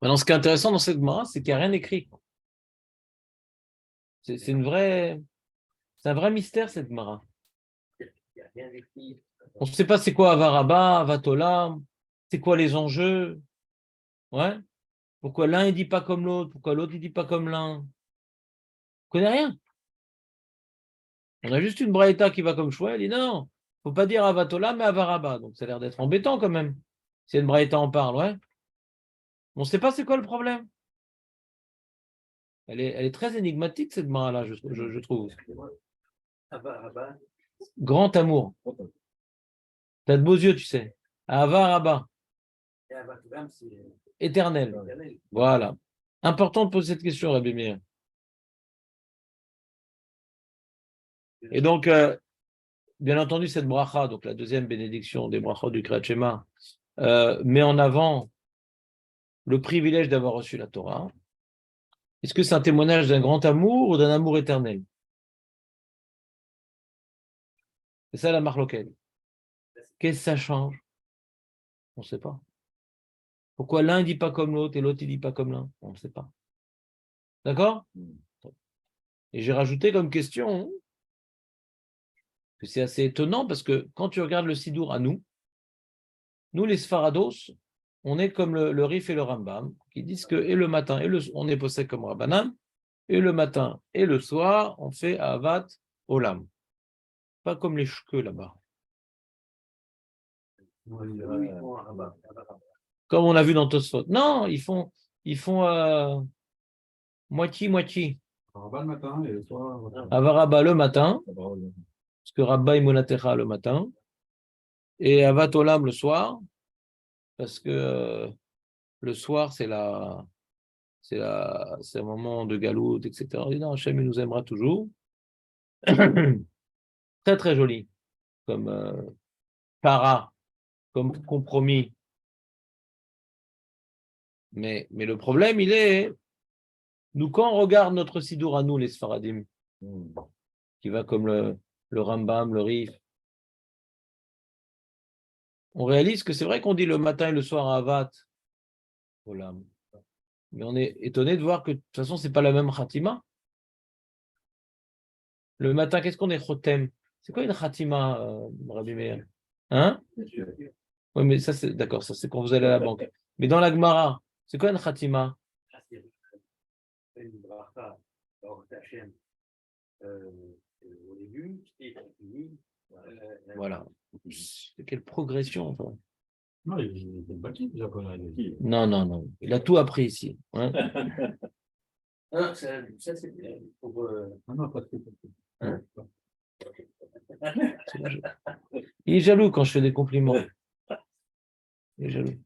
Maintenant, ce qui est intéressant dans cette Gemara, c'est qu'il n'y a rien écrit. C'est un vrai mystère, cette Gemara. On ne sait pas c'est quoi Avaraba, Avatolam, c'est quoi les enjeux. Ouais. Pourquoi l'un ne dit pas comme l'autre, pourquoi l'autre ne dit pas comme l'un. On ne connaît rien. On a juste une braïta qui va comme choix, elle dit non, il ne faut pas dire Avatolam, mais Avaraba. Donc ça a l'air d'être embêtant quand même. Si une braïta en parle, ouais. On ne sait pas c'est quoi le problème. Elle est très énigmatique, cette Gemara-là, je trouve. Grand amour. T'as de beaux yeux, tu sais. Avaraba. Éternel. Voilà. Important de poser cette question, Rabbi Meir. Et donc, bien entendu, cette bracha, donc la deuxième bénédiction des brachas du Kriyat Shema, met en avant le privilège d'avoir reçu la Torah. Est-ce que c'est un témoignage d'un grand amour ou d'un amour éternel? C'est ça la marloquette. Qu'est-ce que ça change? On ne sait pas. Pourquoi l'un ne dit pas comme l'autre et l'autre ne dit pas comme l'un? On ne sait pas. D'accord? Et j'ai rajouté comme question que c'est assez étonnant parce que quand tu regardes le Sidour à nous les Sfarados, on est comme le Rif et le Rambam, qui disent que et le matin, on est possède comme Rabbanan, et le matin et le soir, on fait Avat Olam. Pas comme les cheveux là-bas. Comme on a vu dans Tosfot. Non, ils font moitié-moitié. Avaraba le matin, parce que Rabba et Monatecha le matin, et Avat Olam le soir, parce que le soir, c'est un moment de galoute, etc. Et non, Hachem, il nous aimera toujours. Très, très joli, comme para, comme compromis. Mais le problème, il est, nous, quand on regarde notre Sidour à nous, les Sfaradim, qui va comme le Rambam, le Rif, on réalise que c'est vrai qu'on dit le matin et le soir à Avat, Olam. Mais on est étonné de voir que de toute façon, c'est pas la même Khatima. Le matin, qu'est-ce qu'on est Chotem? C'est quoi une Khatima, Rabbi Meir? Hein? Oui, mais ça, c'est d'accord, ça, c'est quand vous allez à la banque. Mais dans la Gemara, c'est quoi une Khatima? Voilà. Quelle progression, enfin. Non, il est bâti, le japonais. Non, non, non. Il a tout appris ici. Hein. Non, ça c'est pour. Non, pas tout. Hein. Il est jaloux quand je fais des compliments. Il est jaloux.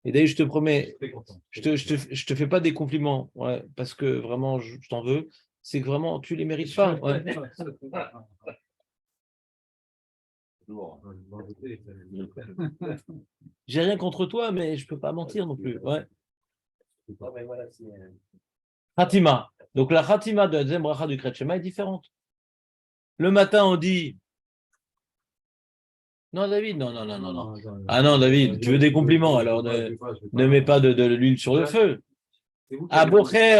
Et d'ailleurs, je te promets, je te fais pas des compliments, ouais, parce que vraiment, je t'en veux. C'est que vraiment, tu les mérites pas. Ouais. J'ai rien contre toi, mais je peux pas mentir non plus. Ouais. Khatima. Donc la Khatima de la deuxième bracha du Kriyat Shema est différente. Le matin, on dit. Non, David, non, non, non, non, non. Ah non, David, tu veux des compliments, alors ne mets pas de l'huile sur le feu. À Bocher,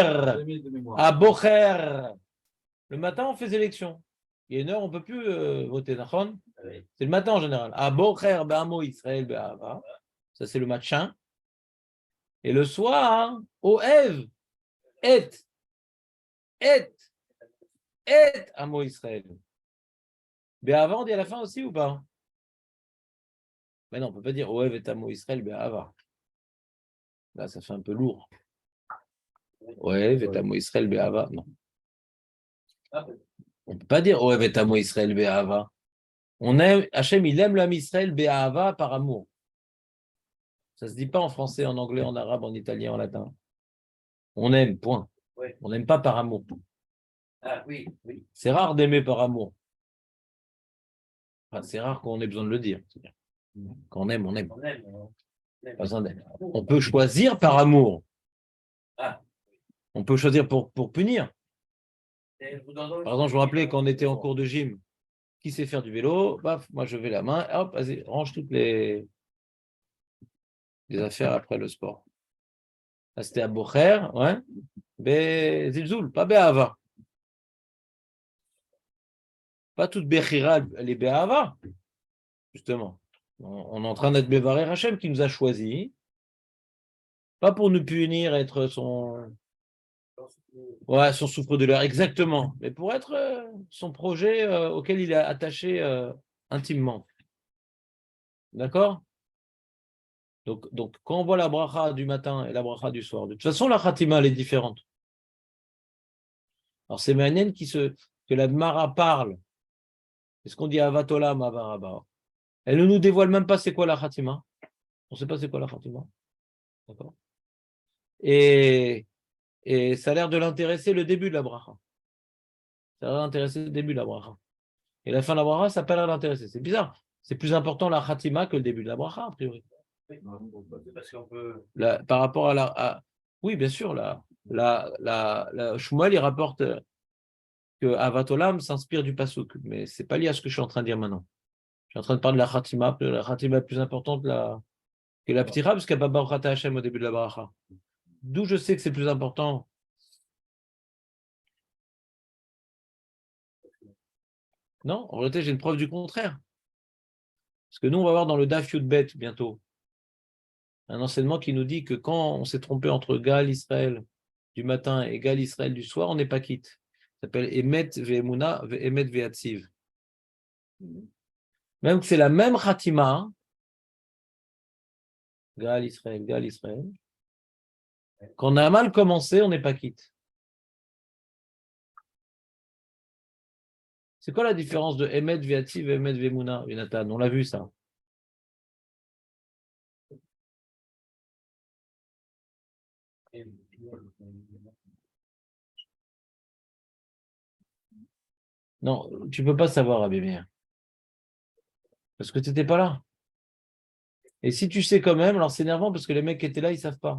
à Bocher. Le matin, on fait élection. Il y a une heure, on ne peut plus voter. C'est le matin en général. À Bocher, Be'amo Israël, Be'ava. Ça, c'est le matin. Et le soir, au Ev, et, et, Amo Israël. Be'ava, on dit à la fin aussi ou pas? Mais non, on ne peut pas dire Oev et Amo Israël, Be'ava. Là, ça fait un peu lourd. Oev et Amo Israël, Be'ava. Non. On ne peut pas dire Oev et Amo Israël, Be'ava. On aime, Hachem, il aime l'âme Israël, Be'ava, par amour. Ça ne se dit pas en français, en anglais, en arabe, en italien, en latin. On aime, point. Ouais. On n'aime pas par amour. Ah oui, oui. C'est rare d'aimer par amour. Enfin, c'est rare qu'on ait besoin de le dire. Quand on aime, on aime. On aime. Pas besoin d'aime. On peut choisir par amour. Ah. On peut choisir pour punir. Par exemple, je me rappelais quand on était en cours de gym, qui sait faire du vélo? Baf, moi je vais la main, hop, vas-y, range toutes les. des affaires après le sport. Là, c'était à Bocher, ouais. Bezilzoul, pas Be'ava. Pas toute Bechira, elle est Be'ava, justement. On est en train d'être Bevaré Hachem qui nous a choisis, pas pour nous punir, être son souffre-douleur, exactement, mais pour être son projet auquel il est attaché intimement. D'accord? Donc, quand on voit la bracha du matin et la bracha du soir, de toute façon, la khatima, elle est différente. Alors, c'est Manen que la Mara parle. Est-ce qu'on dit Avatolam, Avaraba? Elle ne nous dévoile même pas c'est quoi la khatima. On ne sait pas c'est quoi la khatima. D'accord? Et ça a l'air de l'intéresser le début de la bracha. Ça a l'air d'intéresser le début de la bracha. Et la fin de la bracha, ça n'a pas l'air d'intéresser. C'est bizarre. C'est plus important la khatima que le début de la bracha, a priori. Parce qu'on peut. Par rapport à oui, bien sûr, Shmuel, il rapporte que Avatolam s'inspire du pasuk, mais c'est pas lié à ce que je suis en train de dire maintenant. Je suis en train de parler de la khatima. La khatima est plus importante que la ptira, parce qu'il n'y a pas Baruch Ata Hashem au début de la bracha. D'où je sais que c'est plus important. Non, en réalité, j'ai une preuve du contraire. Parce que nous, on va voir dans le Daf Yud Bet bientôt un enseignement qui nous dit que quand on s'est trompé entre Gal Israël du matin et Gal Israël du soir, on n'est pas quitte. Ça s'appelle Emet Ve'emuna Emet Ve'atziv. Même que c'est la même Khatima, Gal Israël. Quand on a mal commencé, on n'est pas quitte. C'est quoi la différence de Emet Ve'atziv et Emet Ve'emuna, Jonathan? On l'a vu ça. Non, tu ne peux pas savoir, Abimir. Parce que tu n'étais pas là. Et si tu sais quand même, alors c'est énervant parce que les mecs qui étaient là, ils ne savent pas.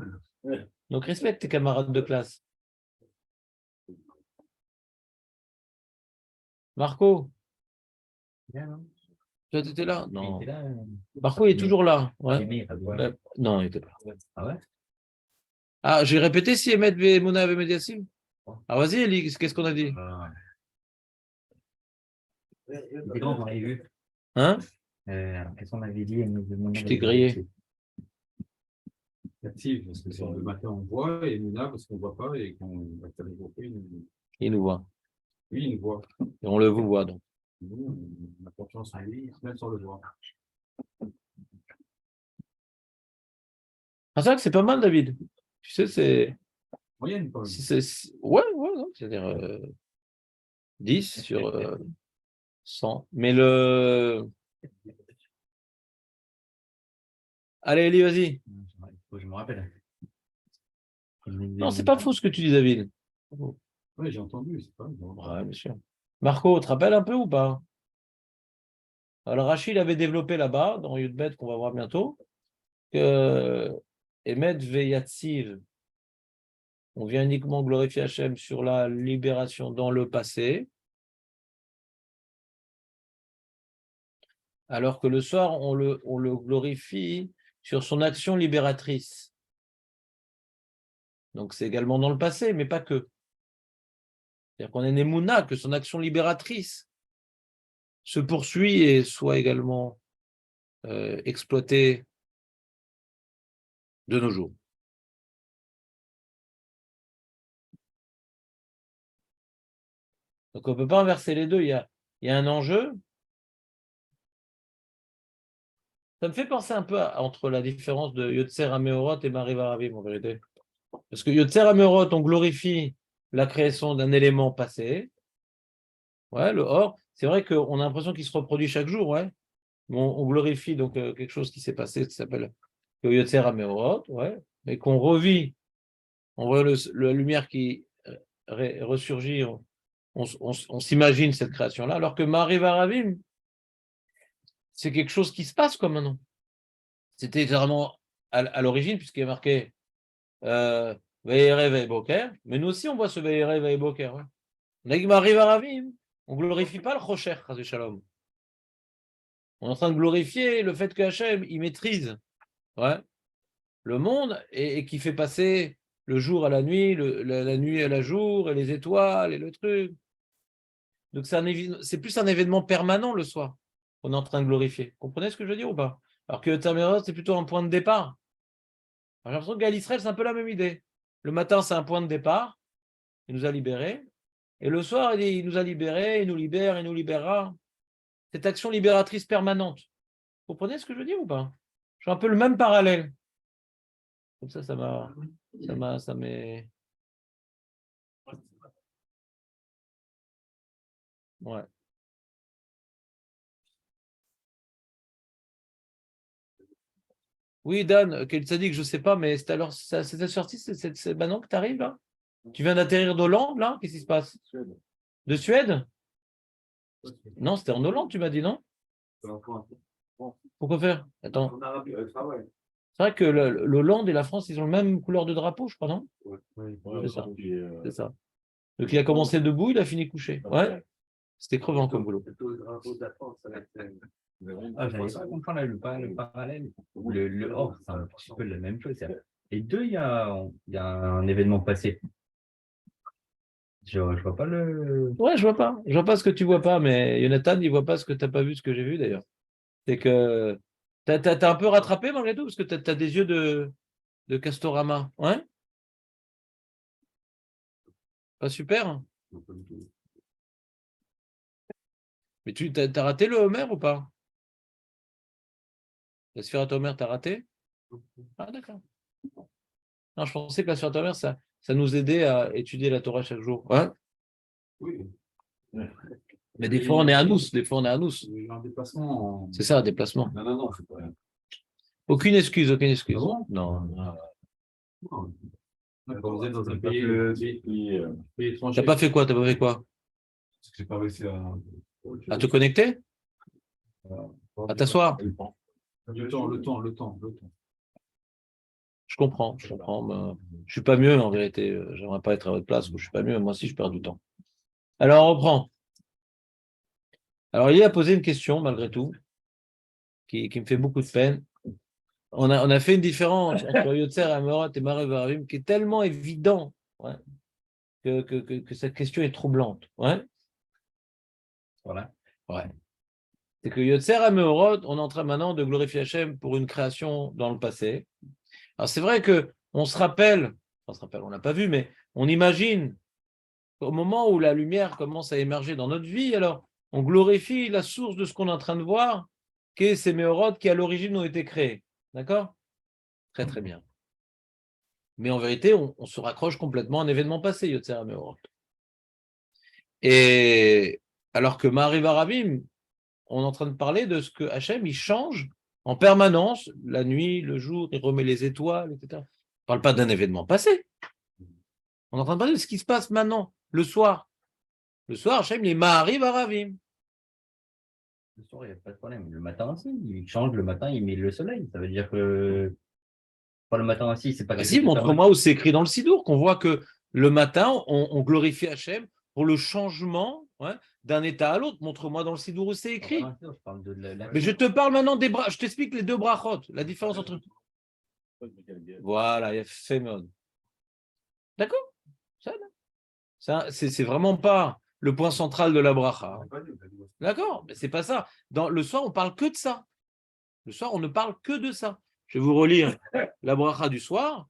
Donc respecte tes camarades de classe. Marco, toi tu étais là? Non. Marco, il est toujours là. Ouais. Non, il n'était pas là. Ah ouais? Ah, j'ai répété si Emet Ve'emuna avait Mediasim. Ah vas-y, Eli, qu'est-ce qu'on a dit? On avait vu. Hein? Qu'est-ce qu'on avait dit? Je t'ai grillé. Active, parce que sur le matin on voit, et Mouna parce qu'on ne voit pas, et quand on va faire les groupes, Il nous voit. oui, il nous voit. Et on le vous voit donc. Nous, on a confiance en lui, même sans le voir. Ah, c'est vrai que c'est pas mal, David. Tu sais, c'est. Moyenne, pas Ouais, non, c'est-à-dire 10 sur 100. Mais le. Allez, Eli, vas-y. Je me rappelle. Non, c'est pas faux ce que tu dis, David. Oui, j'ai entendu, c'est pas bon. Ouais, bien sûr. Marco, tu te rappelles un peu ou pas? Alors, Rachid avait développé là-bas, dans Yudbet, qu'on va voir bientôt, que Emet Ve'yatziv, on vient uniquement glorifier Hachem sur la libération dans le passé, alors que le soir, on le glorifie sur son action libératrice. Donc, c'est également dans le passé, mais pas que. C'est-à-dire qu'on est Nemouna, que son action libératrice se poursuit et soit également exploitée de nos jours. Donc, on ne peut pas inverser les deux. Il y a un enjeu. Ça me fait penser un peu entre la différence de Yotzer Ameorot et Mariv Aravim, en vérité. Parce que Yotzer Ameorot, on glorifie la création d'un élément passé. Ouais, le or. C'est vrai qu'on a l'impression qu'il se reproduit chaque jour, ouais. Mais on glorifie donc quelque chose qui s'est passé, qui s'appelle Yotzer Ameorot, ouais. Mais qu'on revit, on voit la lumière qui ressurgit, on s'imagine cette création-là, alors que Mariv Aravim, c'est quelque chose qui se passe comme maintenant. C'était vraiment à l'origine, puisqu'il y a marqué Ve'erev ve'boker, mais nous aussi on voit ce Ve'erev ve'boker. Ouais. On a dit Mariv Aravim, on ne glorifie pas le Chosher, Chas Shalom. On est en train de glorifier le fait que Hachem, il maîtrise. Ouais. le monde et qui fait passer le jour à la nuit, la nuit à la jour, et les étoiles, et le truc. Donc, c'est plus un événement permanent le soir qu'on est en train de glorifier. Vous comprenez ce que je veux dire ou pas? Alors que Taméra, c'est plutôt un point de départ. J'ai l'impression que Gal Israël, c'est un peu la même idée. Le matin, c'est un point de départ. Il nous a libérés. Et le soir, il nous a libérés, il nous libère, il nous libérera. Cette action libératrice permanente. Vous comprenez ce que je veux dire ou pas? Je fais un peu le même parallèle. Comme ça m'est. Ouais. Oui, Dan, quel t'a dit que je ne sais pas, mais c'est sorti, c'est maintenant que tu arrives là? Tu viens d'atterrir d'Hollande là? Qu'est-ce qui se passe? De Suède? Non, c'était en Hollande, tu m'as dit, non? Pourquoi faire? Attends. C'est vrai que l'Hollande et la France, ils ont la même couleur de drapeau, je crois, non? C'est ça. C'est ça. Donc il a commencé debout, il a fini couché. Ouais. C'était crevant comme boulot. J'arrive pas à comprendre le parallèle. Le or, c'est un petit peu la même chose. Les deux, il y a un événement passé. Je vois pas le. Ouais, je vois pas. Je vois pas ce que tu vois pas, mais Jonathan, il voit pas ce que tu n'as pas vu, ce que j'ai vu d'ailleurs. C'est que t'as un peu rattrapé malgré tout, parce que t'as des yeux de Castorama. Ouais? Pas super. Mais t'as raté le Homer ou pas? La Sphirate Homer, t'as raté? Ah, d'accord. Non, je pensais que la Sphirate Homer, ça nous aidait à étudier la Torah chaque jour. Ouais? Oui. Mais des fois, on est à nous. Des fois, on est à nous. Un déplacement. C'est ça, un déplacement. Non, c'est pas rien. Aucune excuse, aucune excuse. Ah bon? Non. Non. Quand vous êtes dans un pays étranger. T'as pas fait quoi? T'as pas fait quoi? Parce que j'ai pas réussi À te connecter? À t'asseoir? Le temps. Je comprends. Mais je suis pas mieux en vérité. J'aimerais pas être à votre place où je suis pas mieux. Moi aussi, je perds du temps. Alors, on reprend. Alors, il a posé une question, malgré tout, qui me fait beaucoup de peine. On a fait une différence entre Yotzer, Amorat et Marav Aravim qui est tellement évident, ouais, que cette question est troublante. Ouais. Voilà. Ouais. C'est que Yotzer Amorat, on est en train maintenant de glorifier Hachem pour une création dans le passé. Alors, c'est vrai qu'on se rappelle, on n'a pas vu, mais on imagine au moment où la lumière commence à émerger dans notre vie, alors on glorifie la source de ce qu'on est en train de voir, qui est ces méorotes qui à l'origine ont été créés. D'accord? Très très bien. Mais en vérité, on se raccroche complètement à un événement passé, Yotzer Méoroth. Et alors que Ma'ariv Aravim, on est en train de parler de ce que Hachem, il change en permanence, la nuit, le jour, il remet les étoiles, etc. On ne parle pas d'un événement passé. On est en train de parler de ce qui se passe maintenant, le soir. Le soir, Hachem, il est Ma'ariv Aravim. Le soir, il n'y a pas de problème. Le matin aussi, il change le matin, il met le soleil. Ça veut dire que pas le matin aussi, c'est pas quelque Si, chose de montre-moi où c'est écrit dans le Sidour, qu'on voit que le matin, on glorifie Hachem pour le changement, ouais, d'un état à l'autre. Montre-moi dans le Sidour où c'est écrit. Je parle de Mais je te parle maintenant des bras. Je t'explique les deux brachot, la différence entre. Voilà, il y a fait mode. D'accord? C'est vraiment pas le point central de la bracha. D'accord? Mais c'est pas ça. Dans le soir, on parle que de ça. Le soir, on ne parle que de ça. Je vais vous relire la bracha du soir.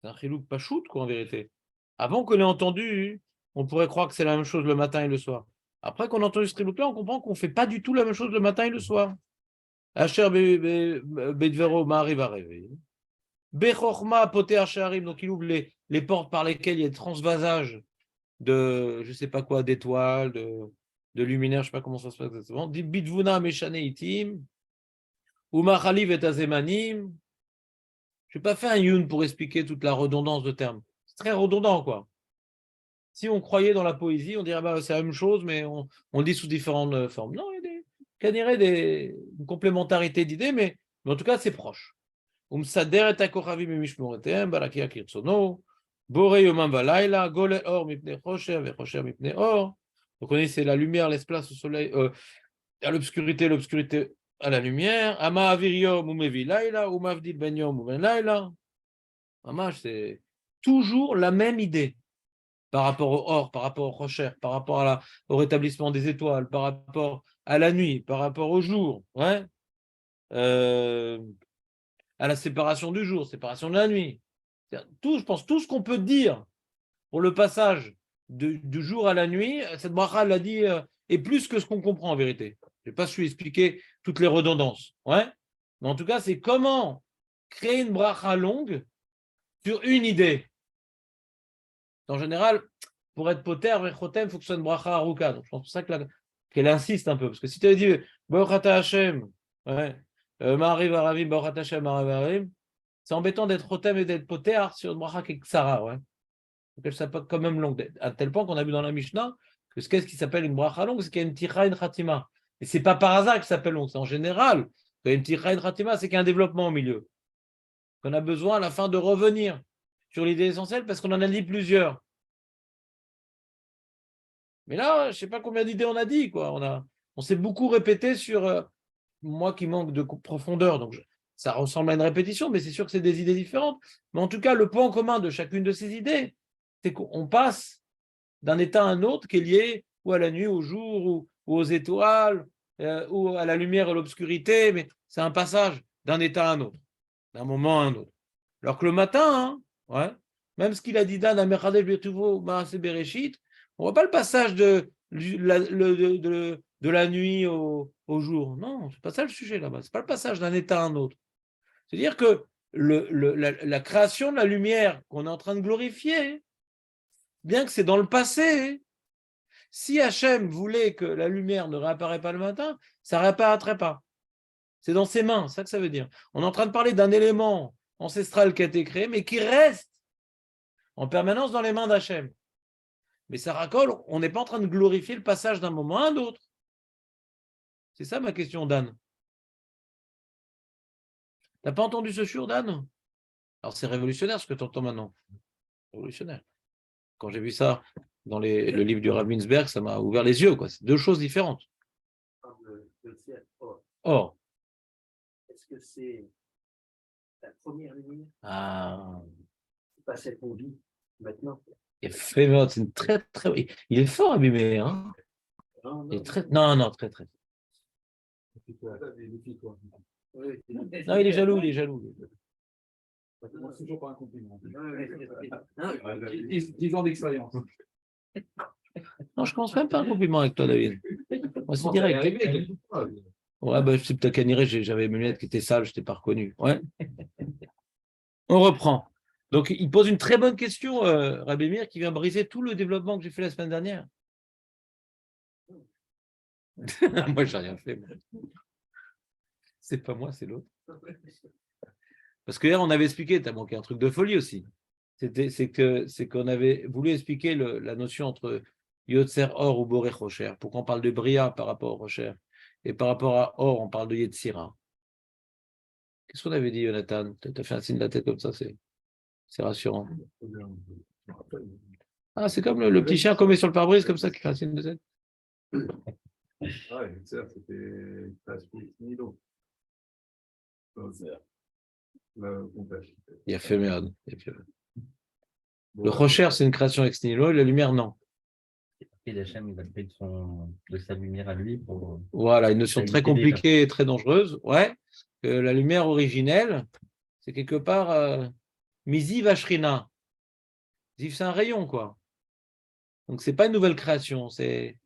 C'est un chilouk pas shoot, quoi, en vérité. Avant qu'on ait entendu, on pourrait croire que c'est la même chose le matin et le soir. Après qu'on a entendu ce chilouk-là, on comprend qu'on ne fait pas du tout la même chose le matin et le soir. Asher bedvero ma'ariv arevi. Bechorma poté asherim, donc il ouvre les portes par lesquelles il y a des transvasages de, je ne sais pas quoi, d'étoiles, de luminaires, je ne sais pas comment ça se passe exactement. Dit bitvuna meshane itim, ou machaliv et azemanim. Je n'ai pas fait un yun pour expliquer toute la redondance de termes. C'est très redondant, quoi. Si on croyait dans la poésie, on dirait bah, c'est la même chose, mais on le dit sous différentes formes. Non, il y a une complémentarité d'idées, mais en tout cas, c'est proche. Donc on dit c'est la lumière laisse place au soleil, à l'obscurité à la lumière. Ama avir yom ou mevi laila, ou mavdil ben yom ou ben laila. Mamash, c'est toujours la même idée par rapport au or, par rapport au rocher, par rapport au rétablissement des étoiles, par rapport à la nuit, par rapport au jour, ouais. À la séparation du jour, séparation de la nuit. Tout, je pense, tout ce qu'on peut dire pour le passage du jour à la nuit, cette bracha l'a dit, et plus que ce qu'on comprend en vérité. Je n'ai pas su expliquer toutes les redondances. Ouais. Mais en tout cas, c'est comment créer une bracha longue sur une idée. En général, pour être poter, il faut que ce soit une bracha aruka. Donc, je pense que c'est pour ça qu'elle insiste un peu. Parce que si tu avais dit Baruch Hashem, ouais, Ma'ariv Aravim, Baruch Hashem, Ma'ariv Aravim, c'est embêtant d'être rotem et d'être poter sur une bracha qui est ksara. Ouais. Donc, elle s'appelle quand même longue. À tel point qu'on a vu dans la Mishnah que qu'est-ce qui s'appelle une bracha longue, c'est qu'il y a une ticha et une khatima. Et c'est pas par hasard que ça s'appelle longue. C'est en général, quand il y a une ticha et une khatima, c'est qu'il y a un développement au milieu. Qu'on a besoin à la fin de revenir sur l'idée essentielle parce qu'on en a dit plusieurs. Mais là, je ne sais pas combien d'idées on a dit, quoi. On s'est beaucoup répété sur moi qui manque de profondeur, donc ça ressemble à une répétition, mais c'est sûr que c'est des idées différentes. Mais en tout cas, le point commun de chacune de ces idées, c'est qu'on passe d'un état à un autre qui est lié ou à la nuit, au jour, ou aux étoiles, ou à la lumière et l'obscurité, mais c'est un passage d'un état à un autre, d'un moment à un autre. Alors que le matin, hein, ouais, même ce qu'il a dit Dan à Mechadel Birtuvo Maaseh Bereshit, on ne voit pas le passage de la nuit au jour. Non, ce n'est pas ça le sujet là-bas. Ce n'est pas le passage d'un état à un autre. C'est-à-dire que la création de la lumière qu'on est en train de glorifier, bien que c'est dans le passé, si Hachem voulait que la lumière ne réapparaît pas le matin, ça ne réapparaîtrait pas. C'est dans ses mains, c'est ça que ça veut dire. On est en train de parler d'un élément ancestral qui a été créé, mais qui reste en permanence dans les mains d'Hachem. Mais ça racole, on n'est pas en train de glorifier le passage d'un moment à un autre. C'est ça ma question, Dan. T'as pas entendu ce sur, Dan? Alors c'est révolutionnaire ce que tu entends maintenant. Révolutionnaire. Quand j'ai vu ça dans le livre du Rav Mintzberg, ça m'a ouvert les yeux, quoi. C'est deux choses différentes. Or. Est-ce que c'est la première lumière? Ah. C'est pas celle qu'on vit maintenant. Il fait, c'est une très, très. Il est fort abîmé, hein? Non, Il est très. Non, très, très. Non, il est jaloux, il est jaloux. Ça commence toujours par un compliment. 10 ans d'expérience. Non, je commence même pas un compliment avec toi, David. Moi, c'est direct. Ouais, bah, je sais peut-être qu'à Niré, j'avais mes lunettes qui étaient sales, je ne t'ai pas reconnu. Ouais. On reprend. Donc, il pose une très bonne question, Rabbi Meir, qui vient briser tout le développement que j'ai fait la semaine dernière. Moi, j'ai rien fait. C'est pas moi, c'est l'autre. Parce que hier, on avait expliqué, tu as manqué un truc de folie aussi. C'est qu'on avait voulu expliquer la notion entre Yotzer Or ou Boré Rocher. Pourquoi on parle de Bria par rapport au Rocher et par rapport à Or, on parle de Yetzira. Qu'est-ce qu'on avait dit, Jonathan? Tu as fait un signe de la tête comme ça, c'est rassurant. Ah, c'est comme le petit chien qu'on met sur le pare-brise, comme ça, qui fait un signe de tête. Ah, c'était presque Nilo. Il a fait merde. Le Rocher, c'est une création ex nihilo, et la lumière, non. Et Hachem, il a fait de sa lumière à lui pour. Voilà, une notion très compliquée et très dangereuse. Ouais. La lumière originelle, c'est quelque part Misi Vashrina. Ziv, c'est un rayon, quoi. Donc, c'est pas une nouvelle création. C'est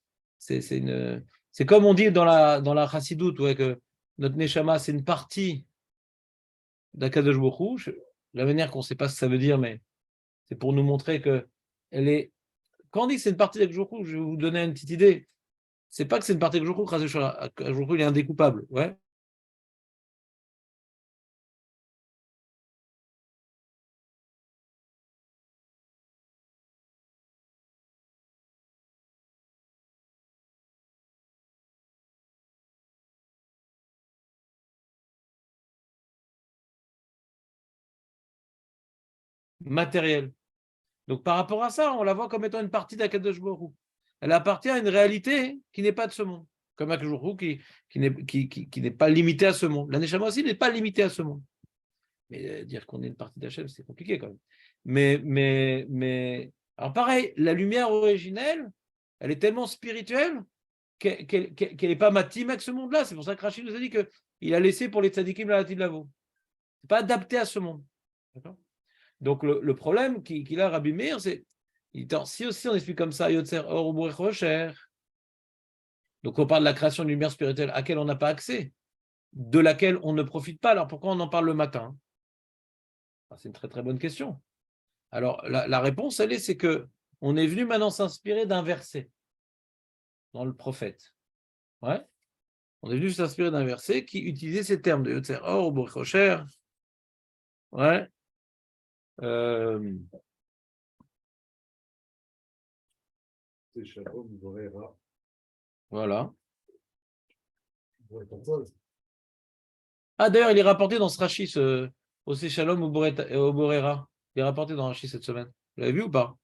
comme on dit dans la Chassidoute, ouais, que notre Neshama, c'est une partie d'Akadosh Baruch Hu. La manière qu'on ne sait pas ce que ça veut dire, mais c'est pour nous montrer que elle est. Quand on dit que c'est une partie d'Akadosh Baruch Hu, je vais vous donner une petite idée. C'est pas que c'est une partie d'Akadosh Baruch Hu, Akadosh Baruch Hu, il est indécoupable. Ouais. Matériel. Donc par rapport à ça, on la voit comme étant une partie d'Akadosh Baruch Hu. Elle appartient à une réalité qui n'est pas de ce monde. comme un jour qui n'est pas limité à ce monde. La Neshama aussi n'est pas limitée à ce monde. Mais dire qu'on est une partie d'Hachem, c'est compliqué quand même. Alors pareil, la lumière originelle, elle est tellement spirituelle qu'elle n'est pas matim avec ce monde-là. C'est pour ça que Rachid nous a dit qu'il a laissé pour les tzadikim la latine lavo. Ce n'est pas adapté à ce monde. Donc le problème qu'il a, Rabbi Meir, c'est si aussi on explique comme ça, Yotzer Or Uborei Chosher, donc on parle de la création d'une lumière spirituelle à laquelle on n'a pas accès, de laquelle on ne profite pas. Alors pourquoi on en parle le matin? C'est une très très bonne question. Alors la réponse, c'est que on est venu maintenant s'inspirer d'un verset dans le prophète. Ouais. On est venu s'inspirer d'un verset qui utilisait ces termes de Yotzer Or Uborei Chosher. Ouais. Voilà. Ah, d'ailleurs, il est rapporté dans ce Rashi, Osé Shalom ou Borera. Il est rapporté dans Rashi cette semaine. Vous l'avez vu ou pas?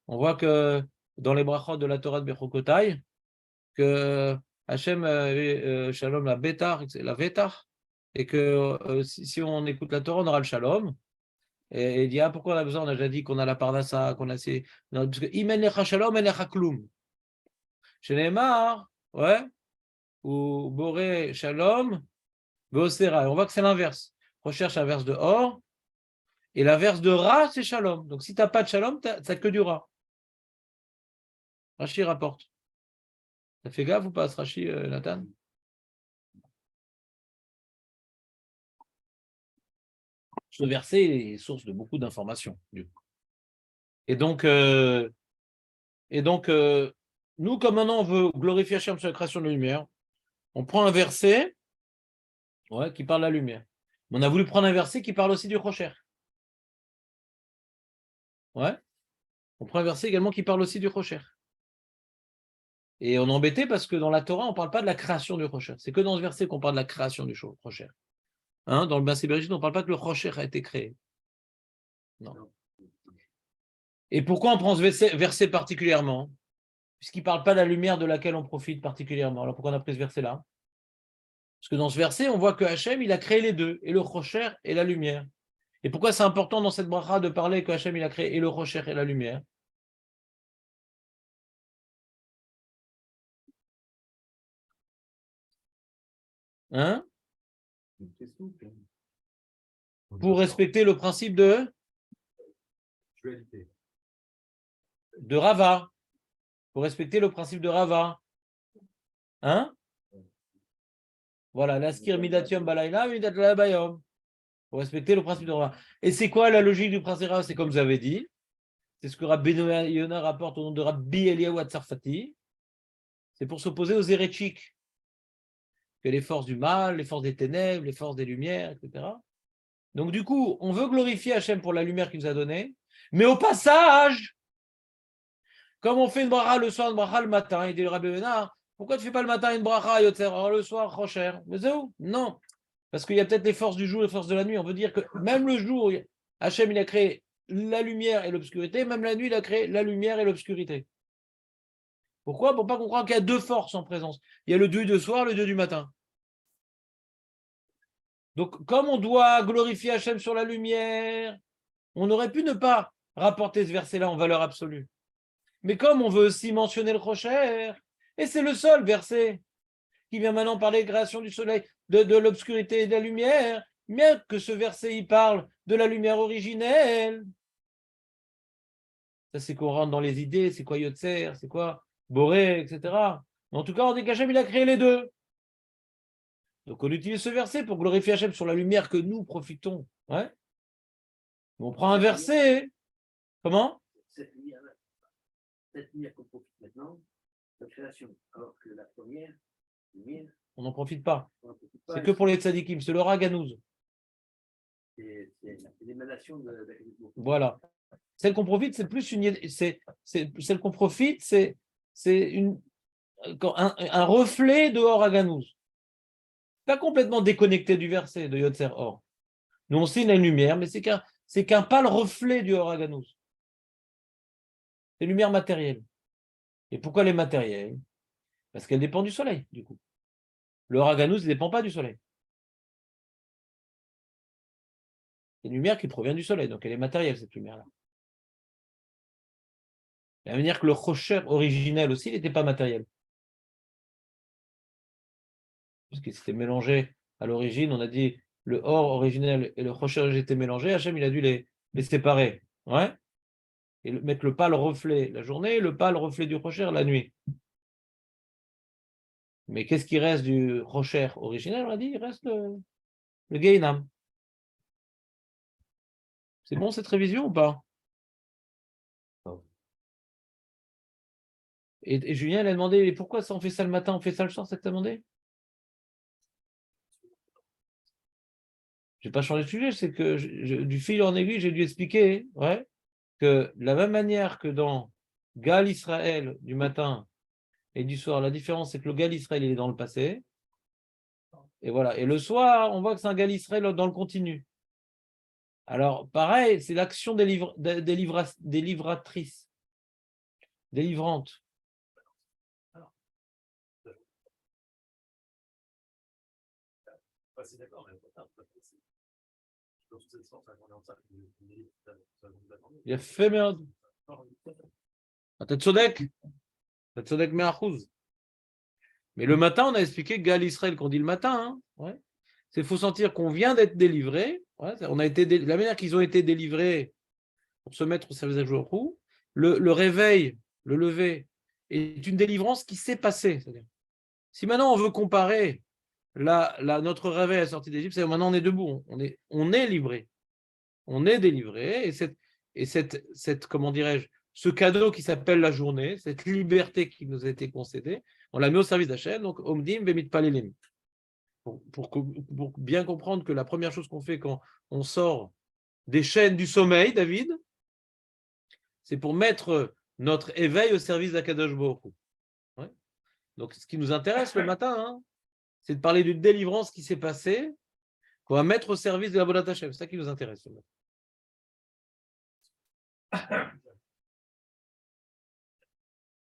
On voit que dans les brachot de la Torah de Bechokotai, que Hachem Shalom la Vétar, et que si on écoute la Torah, on aura le Shalom. Et il dit, pourquoi on a besoin? On a déjà dit qu'on a la Parnassa, qu'on a ces. Non, parce que Imen Lecha Shalom, En Lecha Klum. Chez Neymar, ouais, ou Boré Shalom, Beosera. On voit que c'est l'inverse. Recherche l'inverse de Or, et l'inverse de Ra, c'est Shalom. Donc si tu n'as pas de Shalom, tu n'as que du Ra. Rashi rapporte. Ça fait gaffe ou pas, ce Rashi, Nathan? Ce verset est source de beaucoup d'informations. Et donc, nous, comme maintenant on veut glorifier Hachem sur la création de la lumière, on prend un verset qui parle de la lumière. Mais on a voulu prendre un verset qui parle aussi du Rocher. Ouais. On prend un verset également qui parle aussi du Rocher. Et on est embêté parce que dans la Torah, on ne parle pas de la création du Rocher. C'est que dans ce verset qu'on parle de la création du Rocher. Dans le Basé Bereshit, on ne parle pas que le Rocher a été créé. Non. Et pourquoi on prend ce verset particulièrement? Puisqu'il ne parle pas de la lumière de laquelle on profite particulièrement. Alors pourquoi on a pris ce verset-là? Parce que dans ce verset, on voit que Hachem, il a créé les deux, et le Rocher et la lumière. Et pourquoi c'est important dans cette bracha de parler que Hachem, il a créé et le Rocher et la lumière? Pour respecter le principe de Rava. Pour respecter le principe de Rava. Voilà, l'askir midatium balayla, midatla bayom. Pour respecter le principe de Rava. Et c'est quoi la logique du principe de Rava? C'est comme vous avez dit. C'est ce que Rabbi Yonah rapporte au nom de Rabbi Eliyahu Atzarfati. C'est pour s'opposer aux hérétiques. Que les forces du mal, les forces des ténèbres, les forces des lumières, etc. Donc du coup, on veut glorifier Hachem pour la lumière qu'il nous a donnée, mais au passage, comme on fait une bracha le soir, une bracha le matin, il dit le Rabbi Yonah, pourquoi tu ne fais pas le matin une bracha, Yotzer, le soir, Rocher? Mais c'est où? Non, parce qu'il y a peut-être les forces du jour et les forces de la nuit. On veut dire que même le jour, Hachem, il a créé la lumière et l'obscurité, même la nuit, il a créé la lumière et l'obscurité. Pourquoi? Pour ne pas comprendre qu'il y a deux forces en présence. Il y a le Dieu du soir, le Dieu du matin. Donc, comme on doit glorifier Hachem sur la lumière, on aurait pu ne pas rapporter ce verset-là en valeur absolue. Mais comme on veut aussi mentionner le Rocher, et c'est le seul verset qui vient maintenant parler de création du soleil, de l'obscurité et de la lumière, bien que ce verset y parle de la lumière originelle. Ça, c'est qu'on rentre dans les idées, c'est quoi Yotzer, c'est quoi Boré, etc. Mais en tout cas, on dit qu'Hachem, il a créé les deux. Donc, on utilise ce verset pour glorifier Hachem sur la lumière que nous profitons. Ouais. On prend un verset. Comment? Cette lumière qu'on profite maintenant, la création, alors que la première lumière, on n'en profite pas. C'est que pour les tzadikim, c'est le raganouz. C'est l'émanation de. Voilà. Celle qu'on profite, c'est plus une. Celle qu'on profite, c'est un reflet de Or Haganouz. Pas complètement déconnecté du verset de Yotzer Or. Nous, on sait la lumière, mais c'est qu'un pâle reflet du Or Haganouz. C'est lumière matérielle. Et pourquoi les matérielles? Parce qu'elle dépend du soleil, du coup. Le Raganus ne dépend pas du soleil. C'est une lumière qui provient du soleil, donc elle est matérielle, cette lumière-là. Ça veut dire que le Rocher originel aussi, il n'était pas matériel. Puisqu'il s'était mélangé à l'origine, on a dit le or originel et le Rocher étaient mélangés, Hachem, il a dû les séparer. Ouais. Et mettre le pâle reflet la journée et le pâle reflet du Rocher la nuit. Mais qu'est-ce qui reste du Rocher originel? On a dit, il reste le Gehinam. C'est bon cette révision ou pas? Et Julien, il a demandé, pourquoi ça, on fait ça le matin, on fait ça le soir, ça que tu as demandé? Je n'ai pas changé de sujet, c'est que du fil en aiguille, j'ai dû expliquer que de la même manière que dans Gal Israël du matin et du soir, la différence c'est que le Gal Israël il est dans le passé. Et voilà. Et le soir, on voit que c'est un Gal Israël dans le continu. Alors, pareil, c'est l'action délivratrice, délivrante. Il a fait merde. אתה צודק. אתה צודק 100%. Mais le matin, on a expliqué Gal Israël qu'on dit le matin. C'est faut sentir qu'on vient d'être délivré. On a été la manière qu'ils ont été délivrés pour se mettre au service de Jour. Le réveil, le lever, est une délivrance qui s'est passée. C'est-à-dire, si maintenant on veut comparer notre réveil à la sortie d'Égypte, c'est maintenant on est debout, on est livré, on est délivré, et cette comment dirais-je, ce cadeau qui s'appelle la journée, cette liberté qui nous a été concédée, on la met au service d'Hachem, donc Omdim Vemit Palelim. Pour bien comprendre que la première chose qu'on fait quand on sort des chaînes du sommeil, David, c'est pour mettre notre éveil au service d'Akadosh Baruch Hu. Donc, ce qui nous intéresse le matin, c'est de parler d'une délivrance qui s'est passée, qu'on va mettre au service de la Vodat Hashem. C'est ça qui nous intéresse.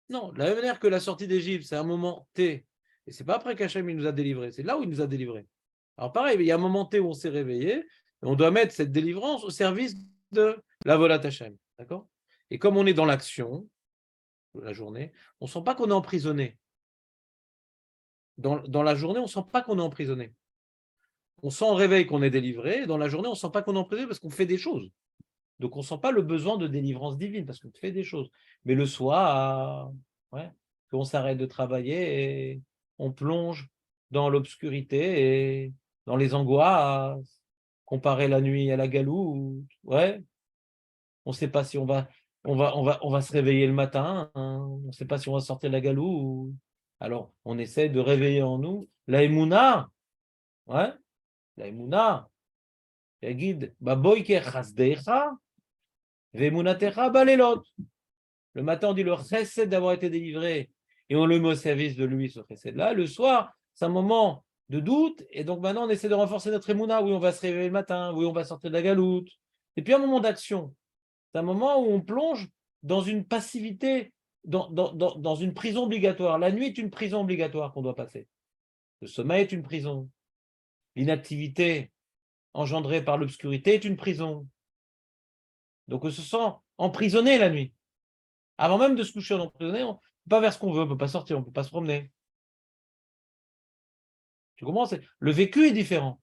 Non, de la même manière que la sortie d'Égypte, c'est un moment T, et c'est pas après qu'Hachem il nous a délivrés, c'est là où il nous a délivrés. Alors pareil, il y a un moment T où on s'est réveillé, et on doit mettre cette délivrance au service de la Vodat Hashem. D'accord? Et comme on est dans l'action, la journée, on ne sent pas qu'on est emprisonné. Dans la journée, on ne sent pas qu'on est emprisonné. On sent au réveil qu'on est délivré, et dans la journée, on ne sent pas qu'on est emprisonné parce qu'on fait des choses. Donc, on ne sent pas le besoin de délivrance divine parce qu'on fait des choses. Mais le soir, on s'arrête de travailler et on plonge dans l'obscurité et dans les angoisses, comparer la nuit à la galoute. On ne sait pas si on va se réveiller le matin, on ne sait pas si on va sortir de la galoute. Alors, on essaie de réveiller en nous la Emouna. La Emouna. Le matin, on dit le chesed d'avoir été délivré et on le met au service de lui, ce chesed-là. Le soir, c'est un moment de doute et donc maintenant, on essaie de renforcer notre émouna. Oui, on va se réveiller le matin. Oui, on va sortir de la galoute. Et puis, un moment d'action. C'est un moment où on plonge dans une passivité, dans une prison obligatoire. La nuit est une prison obligatoire qu'on doit passer. Le sommeil est une prison. L'inactivité engendrée par l'obscurité est une prison. Donc on se sent emprisonné la nuit. Avant même de se coucher, on est emprisonné, on ne peut pas faire ce qu'on veut, on ne peut pas sortir, on ne peut pas se promener. Tu comprends? Le vécu est différent.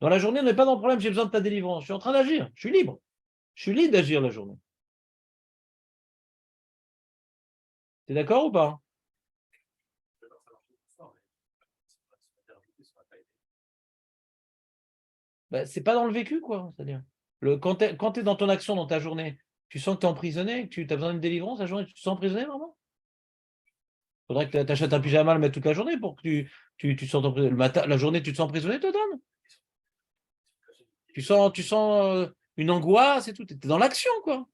Dans la journée, on n'est pas dans le problème, j'ai besoin de ta délivrance. Je suis en train d'agir, je suis libre. Je suis libre d'agir la journée. Tu es d'accord ou pas? Ce n'est pas dans le vécu, quoi. C'est-à-dire, quand tu es dans ton action, dans ta journée, tu sens que tu es emprisonné, que tu as besoin d'une délivrance, la journée, tu te sens emprisonné vraiment? Il faudrait que tu achètes un pyjama à le mettre toute la journée pour que tu te sentes emprisonné. Le matin, la journée, tu te sens emprisonné, toi, Dan? Tu sens une angoisse et tout. Tu es dans l'action, quoi.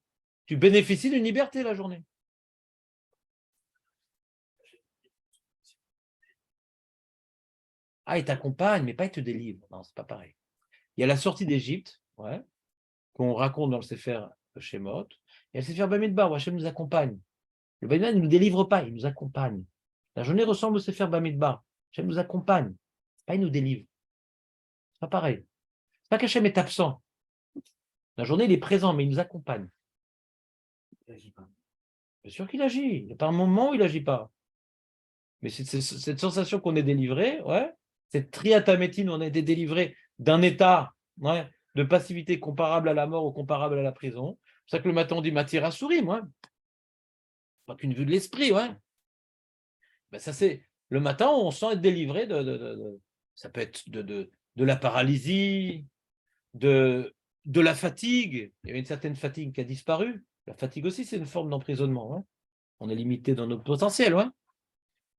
Tu bénéficies d'une liberté la journée. Ah, il t'accompagne, mais pas il te délivre. Non, c'est pas pareil. Il y a la sortie d'Égypte, qu'on raconte dans le Sefer Shemot. Et le Sefer Bamidbar, où Hachem nous accompagne. Le Bamidbar ne nous délivre pas, il nous accompagne. La journée ressemble au Sefer Bamidbar. Hachem nous accompagne. Pas il nous délivre. C'est pas pareil. C'est pas qu'Hachem est absent. La journée, il est présent, mais il nous accompagne. Il n'agit pas. Bien sûr qu'il agit. Il n'y a pas un moment où il n'agit pas. Mais c'est cette sensation qu'on est délivré, ouais, cette triatamétine, on a été délivré d'un état de passivité comparable à la mort ou comparable à la prison. C'est pour ça que le matin, on dit matière à souris, moi. Pas qu'une vue de l'esprit, ouais. Ben ça, c'est le matin, on sent être délivré ça peut être de la paralysie, de la fatigue. Il y avait une certaine fatigue qui a disparu. La fatigue aussi, c'est une forme d'emprisonnement. Ouais. On est limité dans notre potentiel, ouais.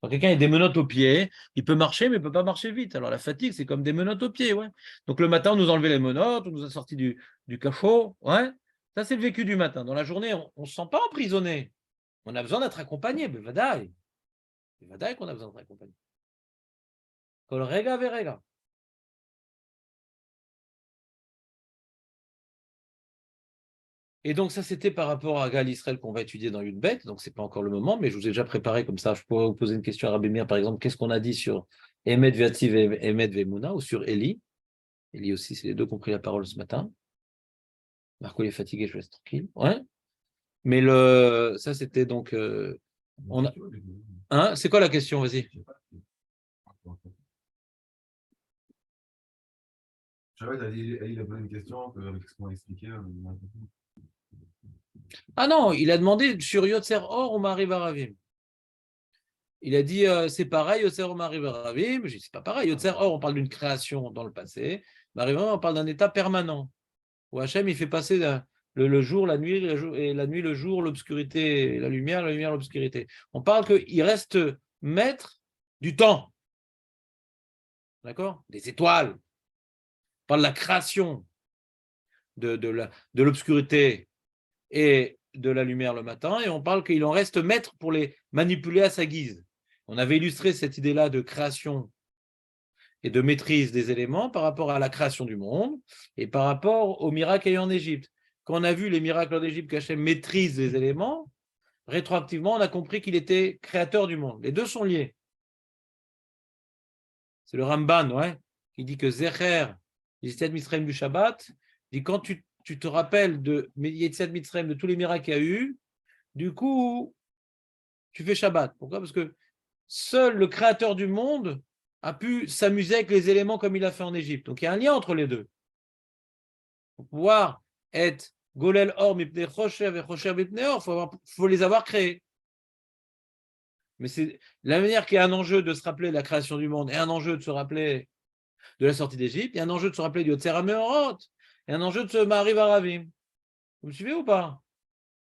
Quand quelqu'un a des menottes aux pieds, il peut marcher, mais il ne peut pas marcher vite. Alors la fatigue, c'est comme des menottes aux pieds. Ouais. Donc le matin, on nous a enlevé les menottes, on nous a sorti du cachot. Ouais. Ça, c'est le vécu du matin. Dans la journée, on ne se sent pas emprisonné. On a besoin d'être accompagné. Bevadaï. Bevadaï qu'on a besoin d'être accompagné. Kol rega verega. Et donc, ça, c'était par rapport à Gal Israël qu'on va étudier dans une bête. Donc, ce n'est pas encore le moment, mais je vous ai déjà préparé comme ça. Je pourrais vous poser une question à Rabbi Meir, par exemple. Qu'est-ce qu'on a dit sur Emet Veativ et Emet Vemouna ou sur Eli? Eli aussi, c'est les deux qui ont pris la parole ce matin. Marco, il est fatigué, je laisse tranquille. Ouais. Mais ça, c'était donc. Hein, c'est quoi la question? Vas-y. Javed a dit, il a posé une question avec ce qu'on a expliqué. Ah non, il a demandé sur Yotzer Or ou Mariv Aravim. Il a dit c'est pareil, Yotzer Or, Mariv Aravim. Je dis c'est pas pareil. Yotzer Or, on parle d'une création dans le passé. Mariv Aravim, on parle d'un état permanent. Où Hachem, il fait passer le jour, la nuit, et la nuit, le jour, l'obscurité, la lumière, l'obscurité. On parle qu'il reste maître du temps. D'accord? Des étoiles. On parle de la création de l'obscurité et de la lumière le matin, et on parle qu'il en reste maître pour les manipuler à sa guise. On avait illustré cette idée-là de création et de maîtrise des éléments par rapport à la création du monde et par rapport aux miracles qu'il y a eu en Égypte. Quand on a vu les miracles en Égypte, qu'Hachem maîtrise les éléments, rétroactivement, on a compris qu'il était créateur du monde. Les deux sont liés. C'est le Ramban, ouais, qui dit que Zecher, Yetziat Mitzrayim du Shabbat, dit quand tu te rappelles de Yetziat Mitzrayim, de tous les miracles qu'il y a eu, du coup, tu fais Shabbat. Pourquoi? Parce que seul le créateur du monde a pu s'amuser avec les éléments comme il a fait en Égypte. Donc il y a un lien entre les deux. Pour pouvoir être Golel Or Mipnei Choshev et Choshev Mipnei Or, il faut les avoir créés. Mais c'est la manière qu'il y a un enjeu de se rappeler de la création du monde et un enjeu de se rappeler de la sortie d'Égypte, il y a un enjeu de se rappeler du Yotzer HaMeorot et un enjeu de se Mariv Aravim. Vous me suivez ou pas?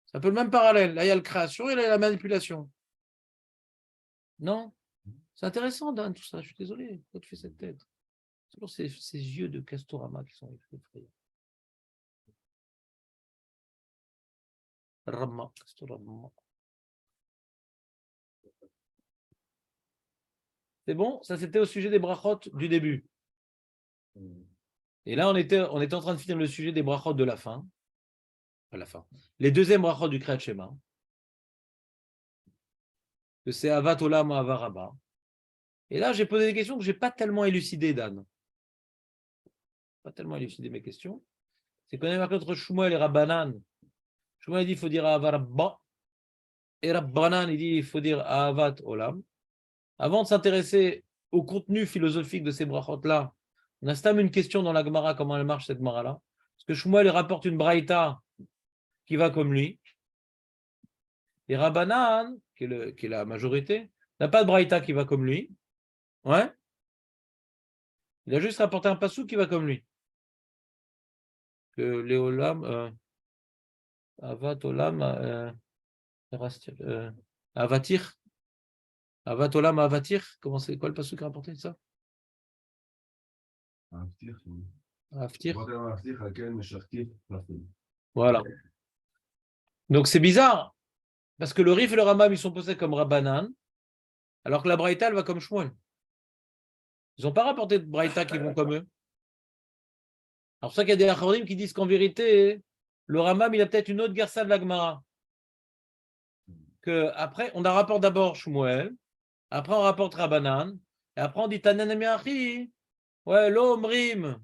C'est un peu le même parallèle. Là, il y a la création et là, il y a la manipulation. Non? C'est intéressant, Dan, tout ça. Je suis désolé. Pourquoi tu fais cette tête? C'est pour ces yeux de Castorama qui sont effrayants. Rama, Castorama. C'est bon? Ça, c'était au sujet des brachot du début. Et là, on était en train de finir le sujet des brachot de la fin. À la fin. Les deuxièmes brachot du Kriyat Shema. Que c'est Avat Olam Avat Rabba. Et là, j'ai posé des questions que je n'ai pas tellement élucidées, Dan. Pas tellement élucidé mes questions. C'est qu'on a marqué entre Shmuel et Rabbanan. Shmuel dit qu'il faut dire Avat Rabba. Et Rabbanan, il dit qu'il faut dire Avat Olam. Avant de s'intéresser au contenu philosophique de ces brachot-là, on a stam une question dans la Gemara, comment elle marche cette Gemara-là. Parce que Shmuel rapporte une braïta qui va comme lui. Et Rabbanan, qui est la majorité, n'a pas de braïta qui va comme lui. Ouais. Il a juste rapporté un passou qui va comme lui. Que Léolam, Avat Olam, Avatir. Avat Olam Avatir, c'est quoi le passou qui a rapporté ça? Aftir. Voilà. Donc c'est bizarre, parce que le Rif et le Rambam, ils sont posés comme Rabbanan, alors que la Braïta, elle va comme Shmuel. Ils n'ont pas rapporté de Braïta qui vont comme eux. Alors c'est pour ça qu'il y a des Acharonim qui disent qu'en vérité, le Rambam, il a peut-être une autre Gersa de la Gemara. Que après, on a rapport d'abord Shmuel, Après, on rapporte Rabbanan. Et après, on dit Tanan Amiachi. Ouais, l'omrim.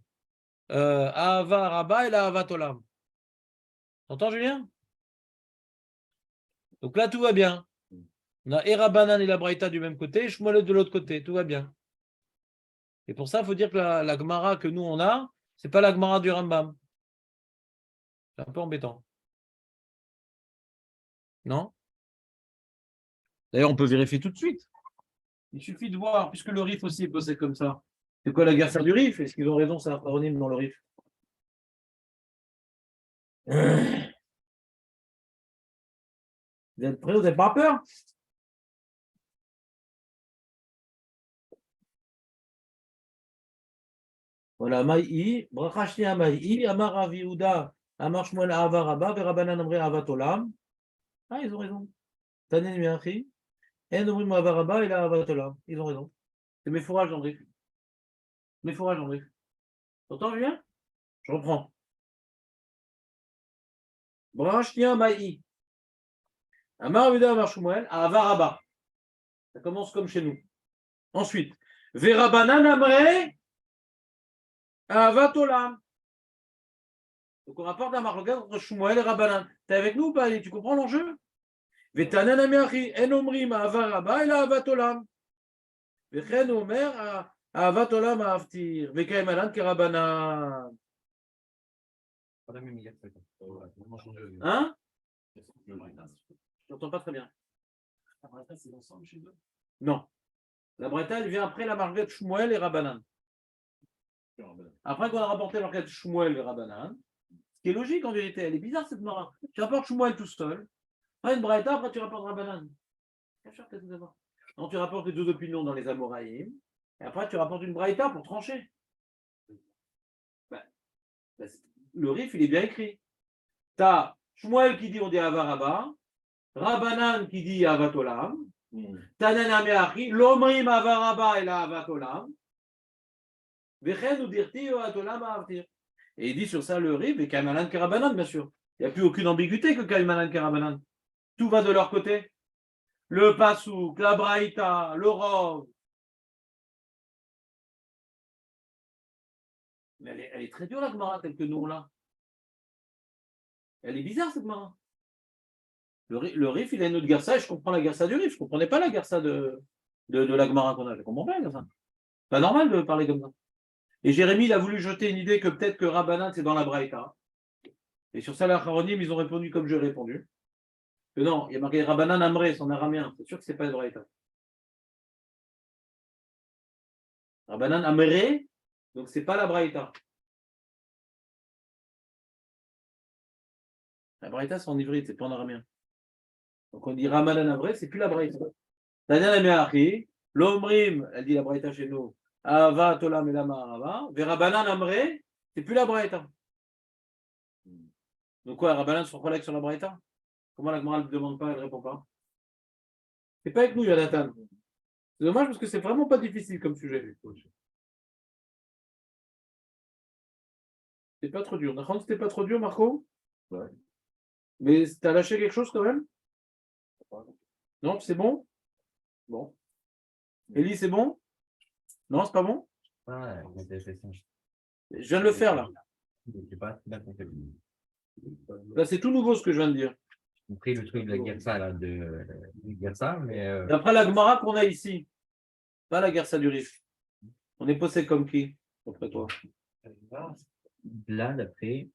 Ahava Rabba et la Ahavat Olam. T'entends, Julien? Donc là, tout va bien. On a et Rabbanan et la Braïta du même côté, et Shmuel de l'autre côté. Tout va bien. Et pour ça, il faut dire que la Gemara que nous, on a, c'est pas la Gemara du Rambam. C'est un peu embêtant. Non? D'ailleurs, on peut vérifier tout de suite. Il suffit de voir, puisque le RIF aussi est posé comme ça. C'est quoi la guerre du RIF? Est-ce qu'ils ont raison, c'est un acronyme dans le RIF? Vous êtes prêts? Vous n'avez pas peur? Voilà, Maï, Brachashnia Maï, Amar Rav Yehuda, Amar Shmuel Ahava Rabba, Verabanan Amre Ahavat Olam. Ah, ils ont raison. Tanen Miachi, En Omrim Ahava Rabba et la Ahavat Olam. Ils ont raison. C'est mes fourrages, André. Mes fourrages, André. T'entends, Julien? Je reprends. Brachashnia Maï, Amar Yehuda, Amar Shmuel Ahava Rabba. Ça commence comme chez nous. Ensuite, Verabanan Amre Ahavat Olam. Donc on rapporte la marloquette entre Shmuel et Rabbanan. T'es avec nous ou pas? Tu comprends l'enjeu? Vetanan amiachi en omrim ahava rabba et ahavat olam. Vechen omer ahavat olam ahavtir. Vekaim alan ke Rabbanan. Hein? Je n'entends pas très bien. La Braïta, c'est l'ensemble chez eux? Non. La Braïta, elle vient après la marloquette Shmuel et Rabbanan. Après qu'on a rapporté la marloquette Shmuel et Rabbanan, ce qui est logique en vérité, elle est bizarre cette mara. Tu rapportes Shmuel tout seul, après une Braïta, après tu rapportes Rabbanan. Non, tu rapportes les deux opinions dans les Amoraïm, et après tu rapportes une Braïta pour trancher. Le RIF, il est bien écrit. Tu as Shmuel qui dit on dit Avaraba, Rabbanan qui dit Ahavat Olam, Tanan Ameachi, l'Omrim Avaraba et la Ahavat Olam, Vechen ou Dirti ou Ahavat Olam Ahavtir. Et il dit sur ça le RIF et Kaimanan Karabanan, bien sûr. Il n'y a plus aucune ambiguïté que Kaimanan Karabanan. Tout va de leur côté. Le Pasouk, la Braïta, le Rov. Mais elle est très dure la Gemara telle que nous là. Elle est bizarre cette Gemara. Le RIF, il a une autre Gersa, et je comprends la Gersa du RIF. Je ne comprenais pas la Gersa de la Gemara qu'on a. Je comprends pas ça. C'est pas normal de parler comme ça. Et Jérémie, il a voulu jeter une idée que peut-être que Rabbanan, c'est dans la Braïta. Et sur ça, les Acharonim, ils ont répondu comme j'ai répondu. Que non, il y a marqué Rabbanan Amré, c'est en araméen. C'est sûr que ce n'est pas une Braïta. Rabbanan Amré, donc ce n'est pas la Braïta. La Braïta, c'est en ivrite, c'est pas en araméen. Donc on dit Rabbanan Amré, c'est plus la Braïta. Tanya Ameachi, l'Omrim, elle dit la Braïta chez nous. Ahavat Olam Elama Ahava. Verabanan Amré, c'est plus la Braïta. Donc quoi, Rabbanan sont collègues sur la Braïta? Comment la Gemara ne demande pas, elle ne répond pas? C'est pas avec nous, Jonathan. C'est dommage parce que c'est vraiment pas difficile comme sujet. C'est pas trop dur. C'était pas trop dur, Marco? Ouais. Mais t'as lâché quelque chose quand même? Non, c'est bon? Bon. Élie, c'est bon? Non, c'est pas bon? Ouais, je viens de le faire là. Là, c'est tout nouveau ce que je viens de dire. J'ai compris le truc de la Gersa, là, de Gersa, mais. D'après la Gemara qu'on a ici, pas la Gersa du Rif. On est posé comme qui, d'après toi? Là, d'après.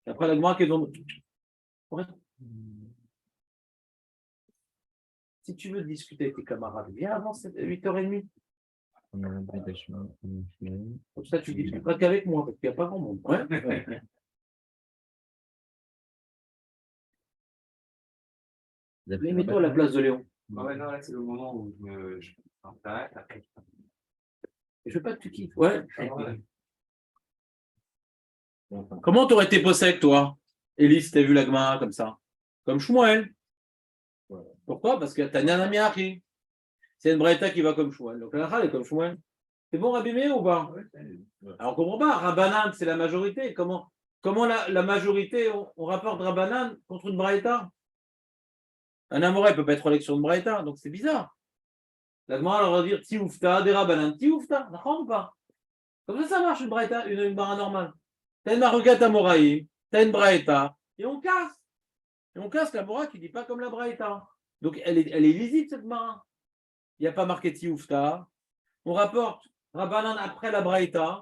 D'après la Gemara qui est dans. Ouais. Si tu veux discuter avec tes camarades, viens avant 8h30. Comme ça, tu discuteras qu'avec moi, parce qu'il n'y a pas grand monde. Ouais. Ouais. Mets-toi à la place de Léon. Ouais, non, là, c'est le moment où je t'arrête. Je veux pas que tu quittes. Ouais. Comment t'aurais été possèque, toi, Élie, si t'as vu la Gemara comme ça? Comme Shmuel. Pourquoi? Parce que t'as Nana Miachi. C'est une Braïta qui va comme Shmuel. Donc la Chal est comme Shmuel. C'est bon, Rabbi Meir ou pas? Alors on comprend pas. Rabbanan, c'est la majorité. Comment la majorité, on rapporte Rabbanan contre une Braïta? Un Amora, il ne peut pas être relègue sur une Braïta, donc c'est bizarre. La Gemara leur va dire Tioufta, des Rabbanan, Tioufta, d'accord ou pas? Comme ça marche une braïta, une bara normale. T'as une maroquette à Moraï, t'as une braïta, et on casse. Et on casse la Mora qui ne dit pas comme la braïta. Donc elle est lisible cette Mara. Il n'y a pas marqué Tioufta. On rapporte Rabbanan après la braïta.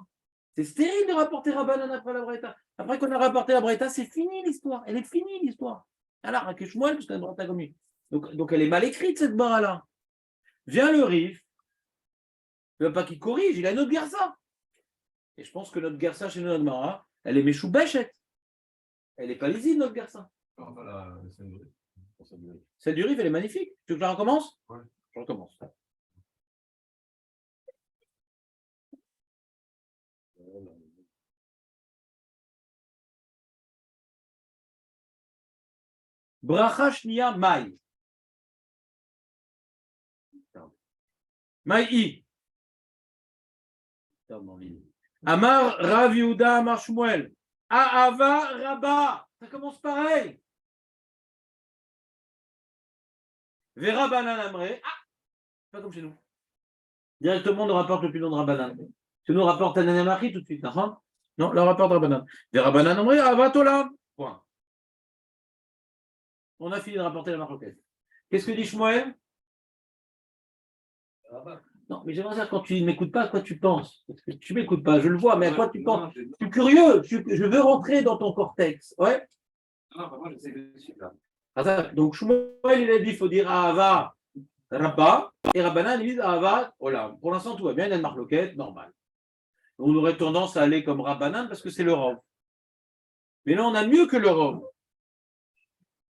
C'est stérile de rapporter Rabbanan après la braïta. Après qu'on a rapporté la braïta, c'est fini l'histoire. Elle est finie l'histoire. Alors, que Shmuel, parce qu'elle est comme lui. Donc elle est mal écrite cette Mara-là. Vient le Rif. Il ne veut pas qu'il corrige, il a une autre Gersa. Et je pense que notre Gersa chez notre Mara, elle est Meshoubachet. Elle n'est pas lisible, notre Gersa. Celle du Rif, elle est magnifique. Tu veux que je la recommence? Ouais. Je recommence. Bracha shnia mai. Mai. Amar Rav Yehuda Amar Shmuel. Ahava Rabba. Ça commence pareil. Vera Banan Amre. Ah, pas comme chez nous. Directement, on nous rapporte le pilon de Rabbanan. Chez nous, on rapporte Ananamachi tout de suite. Non, le rapport de Rabbanan. Vera Banan Amre. Ahava Tolam. Point. On a fini de rapporter la marloquette. Qu'est-ce que dit Shmuel? Non, mais j'aimerais dire, quand tu ne m'écoutes pas, à quoi tu penses? Parce que tu ne m'écoutes pas, je le vois, mais à quoi tu penses? Je suis curieux, je veux rentrer dans ton cortex. Ouais? Non, moi, je sais que je suis là. Donc, Shmuel, il a dit il faut dire Ahava Rabba, et Rabbanan, il dit Ahava Olam. Pour l'instant, tout va bien, il y a une marloquette, normal. On aurait tendance à aller comme Rabbanan parce que c'est le Rov. Mais là, on a mieux que le Rov.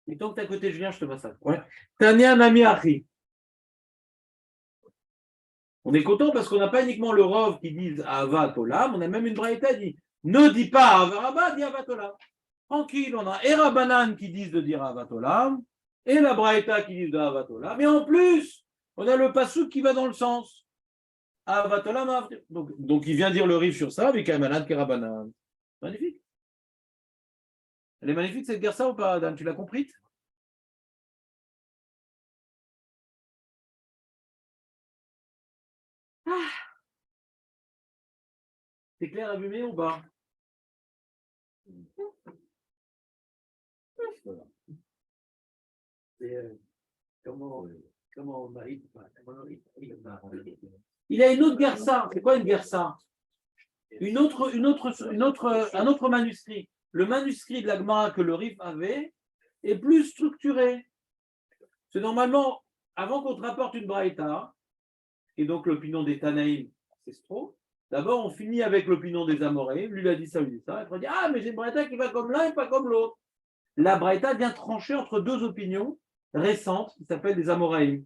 Et tant que tu es à côté, Julien, je te massacre. Ouais. Tania Nami Achi. On est content parce qu'on n'a pas uniquement le Rov qui dit Avat Olam, on a même une braïta qui dit ne dis pas Avat Rabba, dis Avat Olam. Tranquille, on a et Rabbanan qui disent de dire Avat Olam, et la braïta qui dit de Avat Olam, mais en plus, on a le Passouk qui va dans le sens Avat Olam. Donc il vient dire le Riv sur ça avec un malade qui est Rabbanan. Magnifique. Elle est magnifique cette Gersa ou pas, Dan? Tu l'as compris? C'est clair à fumer ou pas? Il a une autre Gersa. C'est quoi une Gersa? Un autre manuscrit. Le manuscrit de la Gemara que le Rif avait est plus structuré. C'est normalement, avant qu'on te rapporte une braïta, et donc l'opinion des Tanaïm, c'est trop. D'abord, on finit avec l'opinion des Amoréim. Lui, il a dit ça, lui, dit ça. Après, on dit ah, mais j'ai une braïta qui va comme l'un et pas comme l'autre. La braïta vient trancher entre deux opinions récentes qui s'appellent des Amoréim.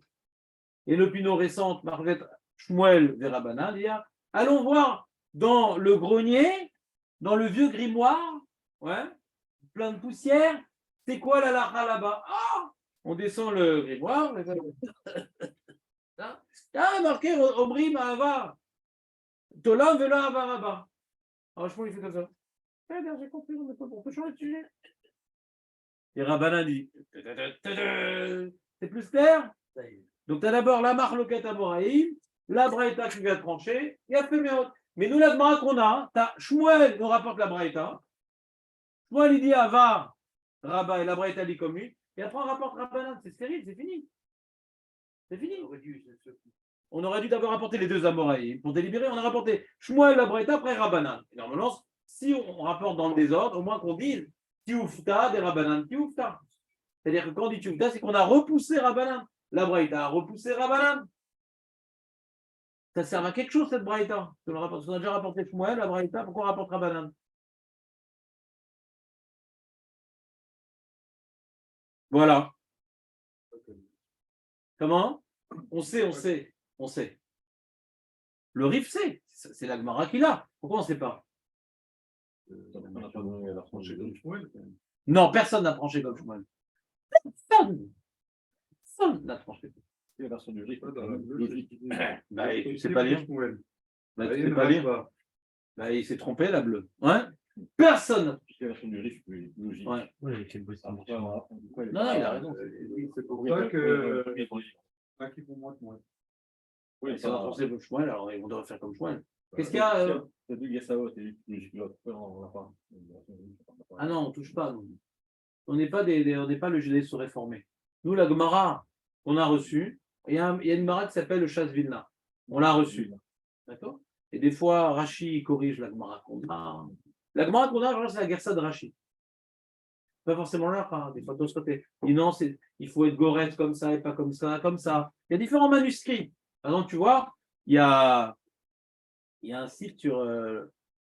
Et l'opinion récente, Marvet Shmuel Verabana, dit allons voir dans le grenier, dans le vieux grimoire, ouais, plein de poussière, c'est quoi la lacha là-bas? Ah, on descend le grimoire. Ah, marqué Omrim Ahava. Tolam Velo Ahava Rabba. Alors, Shmuel, il fait comme ça. J'ai compris, on peut changer de sujet. Et Rabbanan dit c'est plus clair? Donc, tu as d'abord la marloquette à Moraïm, la braïta qui vient de trancher, et après, mais nous, la Gemara qu'on a, tu as Shmuel nous rapporte la braïta. Shmuel, il dit Ava, Rabba, et la braïta dit comme lui, et après, on rapporte Rabbanan. C'est stérile, c'est fini. C'est fini. On aurait dû d'abord rapporter les deux Amoraïm. Pour délibérer, on a rapporté Shmuel, la braïta, après Rabbanan. Et normalement, si on rapporte dans le désordre, au moins qu'on dise Tioufta des Rabbanan, Tioufta. C'est-à-dire que quand on dit Tioufta, c'est qu'on a repoussé Rabbanan. La braïta a repoussé Rabbanan. Ça sert à quelque chose cette braïta. On a déjà rapporté Shmuel, la braïta, pourquoi on rapporte Rabbanan? Voilà. Comment? On sait. Le Rif sait. C'est la Gemara qui l'a. Pourquoi on ne sait pas? Non, personne n'a tranché comme Shmuel. Personne n'a tranché. La version du Rif. Tu sais pas lire. Tu sais pas lire. Il s'est trompé, la bleue. Ouais. Personne n'a tranché. La version du Rif, logique. Ouais. Oui, quel beau style. Non, il a raison. C'est pour ça que. Oui, Si on a pensé comme Shmuel, alors on devrait faire comme Shmuel. Qu'est-ce qu'il y a C'est du Gassao, c'est du on n'a pas. Ah non, on ne touche pas. Nous. On n'est pas le Judaïsme réformé. Nous, la Gemara qu'on a reçue, il y a une Gemara qui s'appelle le Chasse Vilna. On l'a reçue. D'accord. Et des fois, Rashi corrige la Gemara qu'on a. La Gemara qu'on a, c'est la Gersa de Rashi. Pas forcément là, hein. Des fois, de ce côté. Il dit non, il faut être gorette comme ça et pas comme ça, comme ça. Il y a différents manuscrits. Par exemple, tu vois, il y a un site sur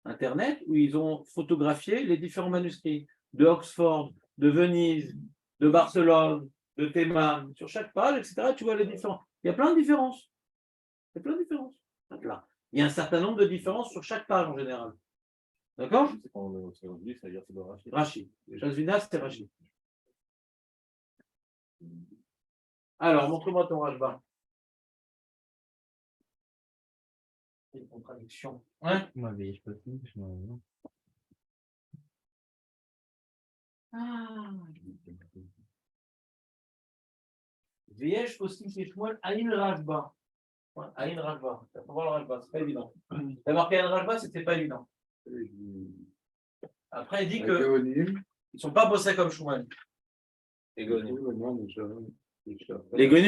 Internet où ils ont photographié les différents manuscrits de Oxford, de Venise, de Barcelone, de Théman. Sur chaque page, etc., tu vois les différents. Il y a plein de différences. Il y a plein de différences. Il y a un certain nombre de différences sur chaque page en général. D'accord? Rachi. Chazvina, c'est Rachi. Alors, montre-moi ton Rashba. Une contradiction. Ouais. Moi, je peux plus. Viesh postim Shmuel Aïn Rashba. Aïn Rashba. Tu vas voir le Rashba, c'est pas évident. Tu as marqué Aïn Rashba, c'était pas évident. Après, il dit que ils ne sont pas bossés comme Shmuel. Les Gonim,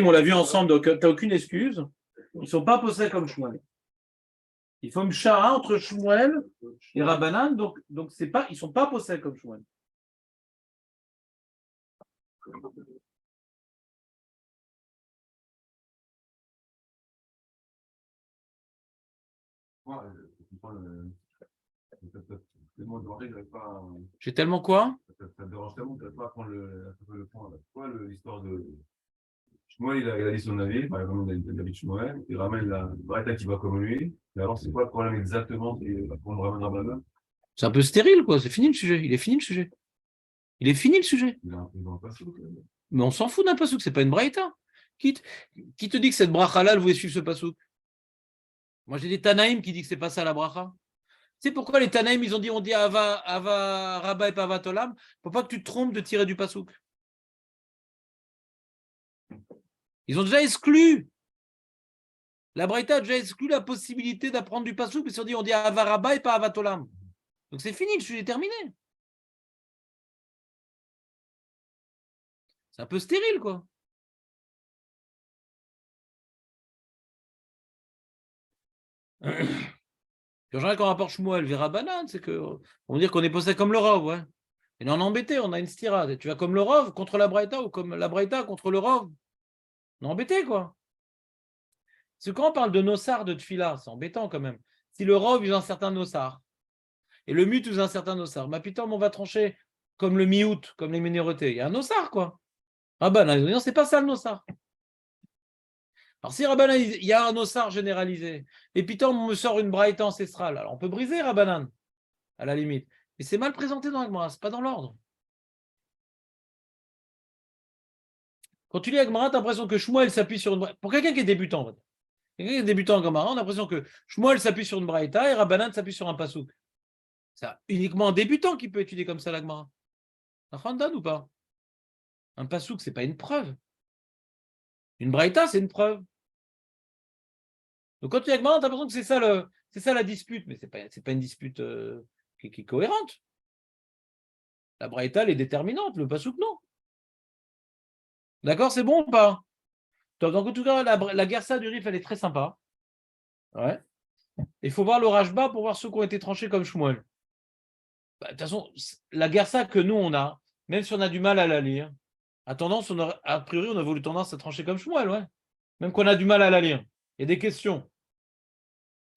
on l'a vu ensemble, donc tu n'as aucune excuse. Ils ne sont pas bossés comme Shmuel. Il faut une chara entre Shmuel et Rabbanan, donc ils ne sont pas bossés comme Shmuel. J'ai tellement quoi? Ça te dérange tellement que tu n'arrives pas à prendre le point. Pourquoi l'histoire de. Shmuel, il a dit son avis, par exemple, il a l'avis de Shmuel, il ramène la Braïta qui va comme lui. Mais alors, c'est quoi le problème exactement qu'on ramène Rabbanan? C'est un peu stérile, quoi. C'est fini le sujet. Il est fini le sujet. Il est fini le sujet. Il a un passouk. Mais on s'en fout d'un passouk, c'est pas une braïta. Qui te dit que cette bracha-là, elle voulait suivre ce passouk? Moi, j'ai des Tanaïm qui disent que c'est pas ça la bracha. Tu sais pourquoi les Tanaïm, ils ont dit on dit Ava Rabba et Pavat Olam? Faut pas que tu te trompes de tirer du passouk. Ils ont déjà exclu. La braïta a déjà exclu la possibilité d'apprendre du passouk, mais ils ont dit on dit Ava Rabba et pas Pavat Olam. Donc c'est fini, le sujet est terminé. C'est un peu stérile, quoi. En général, quand on rapporte Shmuel vers Rabbanan, c'est qu'on va dire qu'on est posé comme le Rav, ouais. Et on est embêté, on a une stira. Tu vas comme le Rav contre la Braïta ou comme la Braïta contre le Rav. On est embêté, quoi. Parce que quand on parle de Nossar de Tfila, c'est embêtant quand même. Si le Rav use un certain Nossar et le Mut use un certain Nossar, ma putain, on va trancher comme le Miout, comme les minorités. Il y a un Nossar, quoi. Rabbanan, non, c'est pas ça le Nossar. Alors, si Rabbanan, il y a un Nossar généralisé, et puis on me sort une Braïta ancestrale, alors on peut briser Rabbanan, à la limite. Mais c'est mal présenté dans la Gemara, c'est pas dans l'ordre. Quand tu lis la Gemara, tu as l'impression que Shmuel s'appuie sur une Braïta. Pour quelqu'un qui est débutant, en fait. Quelqu'un qui est débutant en Gemara, on a l'impression que Shmuel s'appuie sur une Braïta et Rabbanan s'appuie sur un Passouk. C'est uniquement un débutant qui peut étudier comme ça la Gemara. Un Khandan ou pas? Un Passouk, c'est pas une preuve. Une Braïta, c'est une preuve. Donc quand tu lis la Gemara, tu as l'impression que c'est ça la dispute, mais c'est pas une dispute qui est cohérente. La Braïta, elle est déterminante, le Passouk, non. D'accord, c'est bon ou pas? Donc en tout cas, la Gersa du Rif, elle est très sympa. Ouais. Il faut voir le Rashba pour voir ceux qui ont été tranchés comme Shmuel. De toute façon, la Gersa que nous, on a, même si on a du mal à la lire, a priori, on a voulu tendance à trancher comme Shmuel, ouais. Même qu'on a du mal à la lire. Il y a des questions.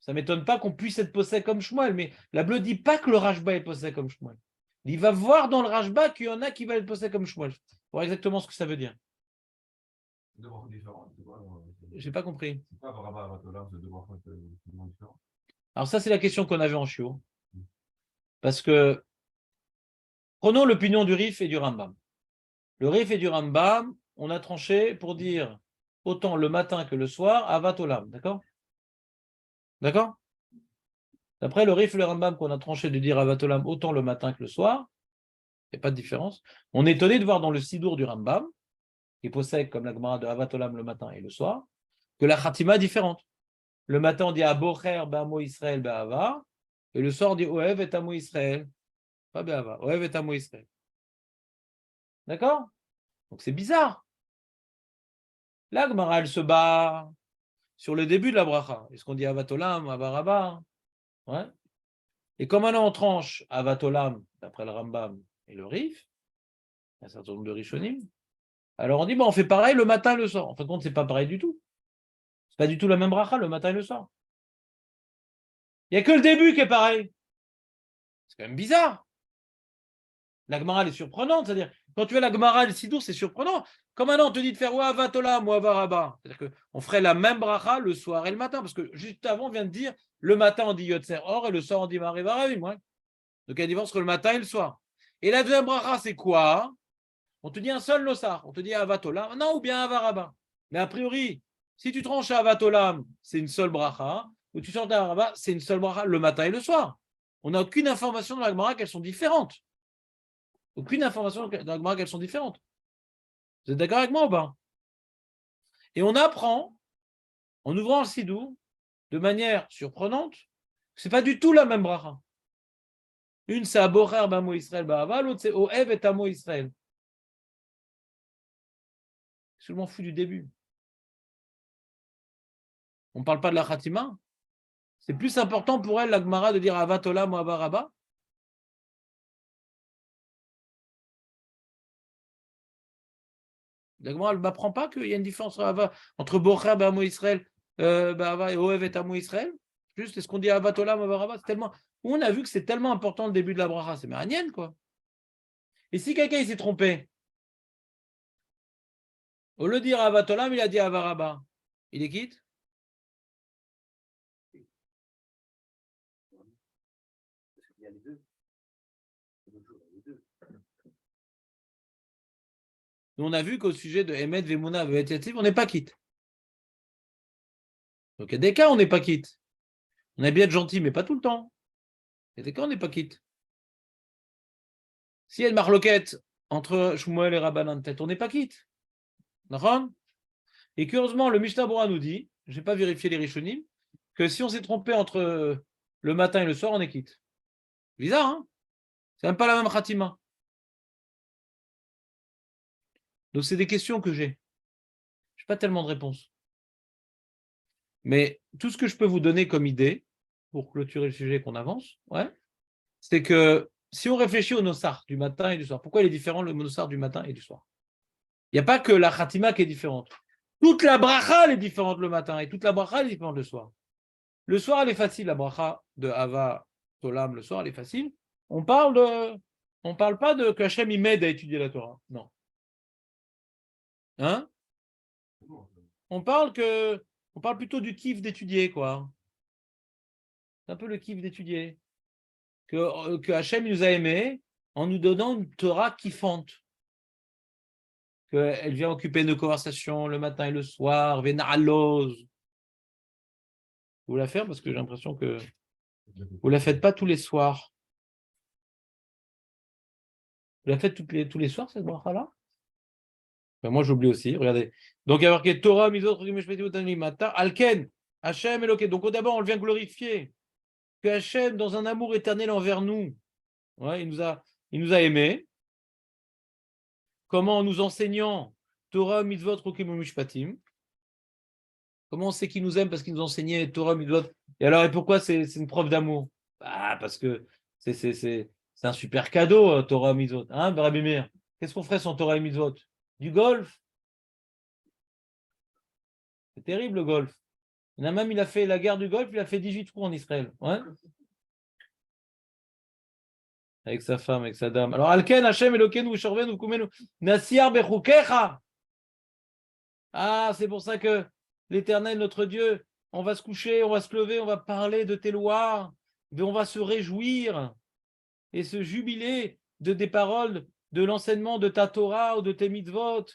Ça ne m'étonne pas qu'on puisse être posé comme Shmuel, mais la Bleue ne dit pas que le Rashba est posé comme Shmuel. Il va voir dans le Rashba qu'il y en a qui veulent être posé comme Shmuel. Pour voir exactement ce que ça veut dire. J'ai pas compris. Alors ça, c'est la question qu'on avait en chiot. Parce que prenons l'opinion du Rif et du Rambam. Le Rif et du Rambam, on a tranché pour dire autant le matin que le soir, Avat Olam, d'accord? D'accord? D'après le Rif et le Rambam qu'on a tranché de dire Avat Olam autant le matin que le soir, il n'y a pas de différence. On est étonné de voir dans le Sidour du Rambam, qui possède comme la Gemara de Avat Olam le matin et le soir, que la Khatima est différente. Le matin, on dit Abocher, Bamo Israël, Be'ava. Et le soir, on dit Oev et Amo Israël. Pas Be'ava, Oev et Amo Israël. D'accord? Donc c'est bizarre. Là, Gemara, elle se bat sur le début de la bracha. Est-ce qu'on dit Avatolam, Avaraba? Ouais. Et comme maintenant on tranche Avatolam, d'après le Rambam et le Rif, un certain nombre de Rishonim, alors on dit, bon, on fait pareil le matin et le soir. En fin de compte, c'est pas pareil du tout. C'est pas du tout la même bracha le matin et le soir. Il n'y a que le début qui est pareil. C'est quand même bizarre. La Gemara, elle est surprenante. C'est-à-dire, quand tu as la Gemara et le Sidour, c'est surprenant. Comme maintenant, on te dit de faire ou Avatolam ou Avaraba. C'est-à-dire qu'on ferait la même bracha le soir et le matin. Parce que juste avant, on vient de dire, le matin, on dit Yotzer Or et le soir, on dit Marivaravim. Ouais. Donc, il y a une différence entre le matin et le soir. Et la deuxième bracha, c'est quoi? On te dit un seul Lossar. On te dit Avatolam. Non, ou bien Avaraba. Mais a priori, si tu tranches à Avatolam, c'est une seule bracha. Ou tu tranches à Avaraba, c'est une seule bracha le matin et le soir. On n'a aucune information dans la Gemara qu'elles sont différentes. Aucune information dans la Gemara qu'elles sont différentes. Vous êtes d'accord avec moi ou pas? Et on apprend, en ouvrant le Sidou, de manière surprenante, que ce n'est pas du tout la même bracha. Une, c'est Abocher Bamo Israël Ba'ava, l'autre, c'est Oev et Amo Israël. Je m'en fous du début. On ne parle pas de la Khatima. C'est plus important pour elle, la Gemara, de dire Avatolam ou Avaraba. La Gemara, elle ne m'apprend pas qu'il y a une différence entre Bocher Bamo Israël Ba'ava et Oev et Amo Israël. Juste, est-ce qu'on dit Avatolam ou Avaraba? C'est tellement... On a vu que c'est tellement important le début de la bracha. C'est maranienne, quoi. Et si quelqu'un s'est trompé, au lieu de dire Avatolam, il a dit Avaraba. Il est quitte? Nous, on a vu qu'au sujet de Emet, Vemuna, Ve'etzitiv, on n'est pas quitte. Donc, il y a des cas où on n'est pas quitte. On a bien être gentil, mais pas tout le temps. Il y a des cas où on n'est pas quitte. S'il y a une marloquette entre Shmuel et Rabbanan, peut-être on n'est pas quitte. D'accord? Et curieusement, le Mishnah Bora nous dit, je n'ai pas vérifié les Rishonim, que si on s'est trompé entre le matin et le soir, on est quitte. Bizarre, hein? C'est même pas la même khatima. Donc, c'est des questions que j'ai. Je n'ai pas tellement de réponses. Mais tout ce que je peux vous donner comme idée, pour clôturer le sujet qu'on avance, ouais, c'est que si on réfléchit au Nossar du matin et du soir, pourquoi il est différent le Nossar du matin et du soir? Il n'y a pas que la khatima qui est différente. Toute la bracha elle est différente le matin et toute la bracha elle est différente le soir. Le soir, elle est facile, la bracha de Hava Tolam, le soir, elle est facile. On parle pas de qu'Hachem il m'aide à étudier la Torah. Non. Hein? On parle plutôt du kiff d'étudier, quoi. C'est un peu le kiff d'étudier. Que Hachem nous a aimés en nous donnant une Torah kiffante. Qu'elle vient occuper nos conversations le matin et le soir, Véna'aloz. Vous la faites parce que j'ai l'impression que vous la faites pas tous les soirs. Vous la faites tous les soirs, cette bracha-là? Ben moi, j'oublie aussi. Regardez. Donc, il y a marqué Torah, Mizot, Alken, Hachem, Eloké. Donc, d'abord, on le vient glorifier. Que Hachem, dans un amour éternel envers nous, ouais, il nous a aimés. Comment? En nous enseignant Torah, Mitzvot, Rokim, Mishpatim. Comment on sait qu'il nous aime? Parce qu'il nous enseignait Torah, Mitzvot. Et alors, et pourquoi c'est une preuve d'amour? Ah, parce que c'est un super cadeau, Torah, Mitzvot. Hein, Rabbi Meir? Qu'est-ce qu'on ferait sans Torah et Mitzvot? Du golf? C'est terrible, le golf. Il y en a même, il a fait la guerre du golf, il a fait 18 trous en Israël. Ouais. Avec sa femme, avec sa dame. Alors, Alken, Hashem, Elokeinu, Shorvenu, Kumenu, Nasiar Bechukecha. Ah, c'est pour ça que l'Éternel, notre Dieu, on va se coucher, on va se lever, on va parler de tes lois, mais on va se réjouir et se jubiler des paroles, de l'enseignement de ta Torah ou de tes mitzvot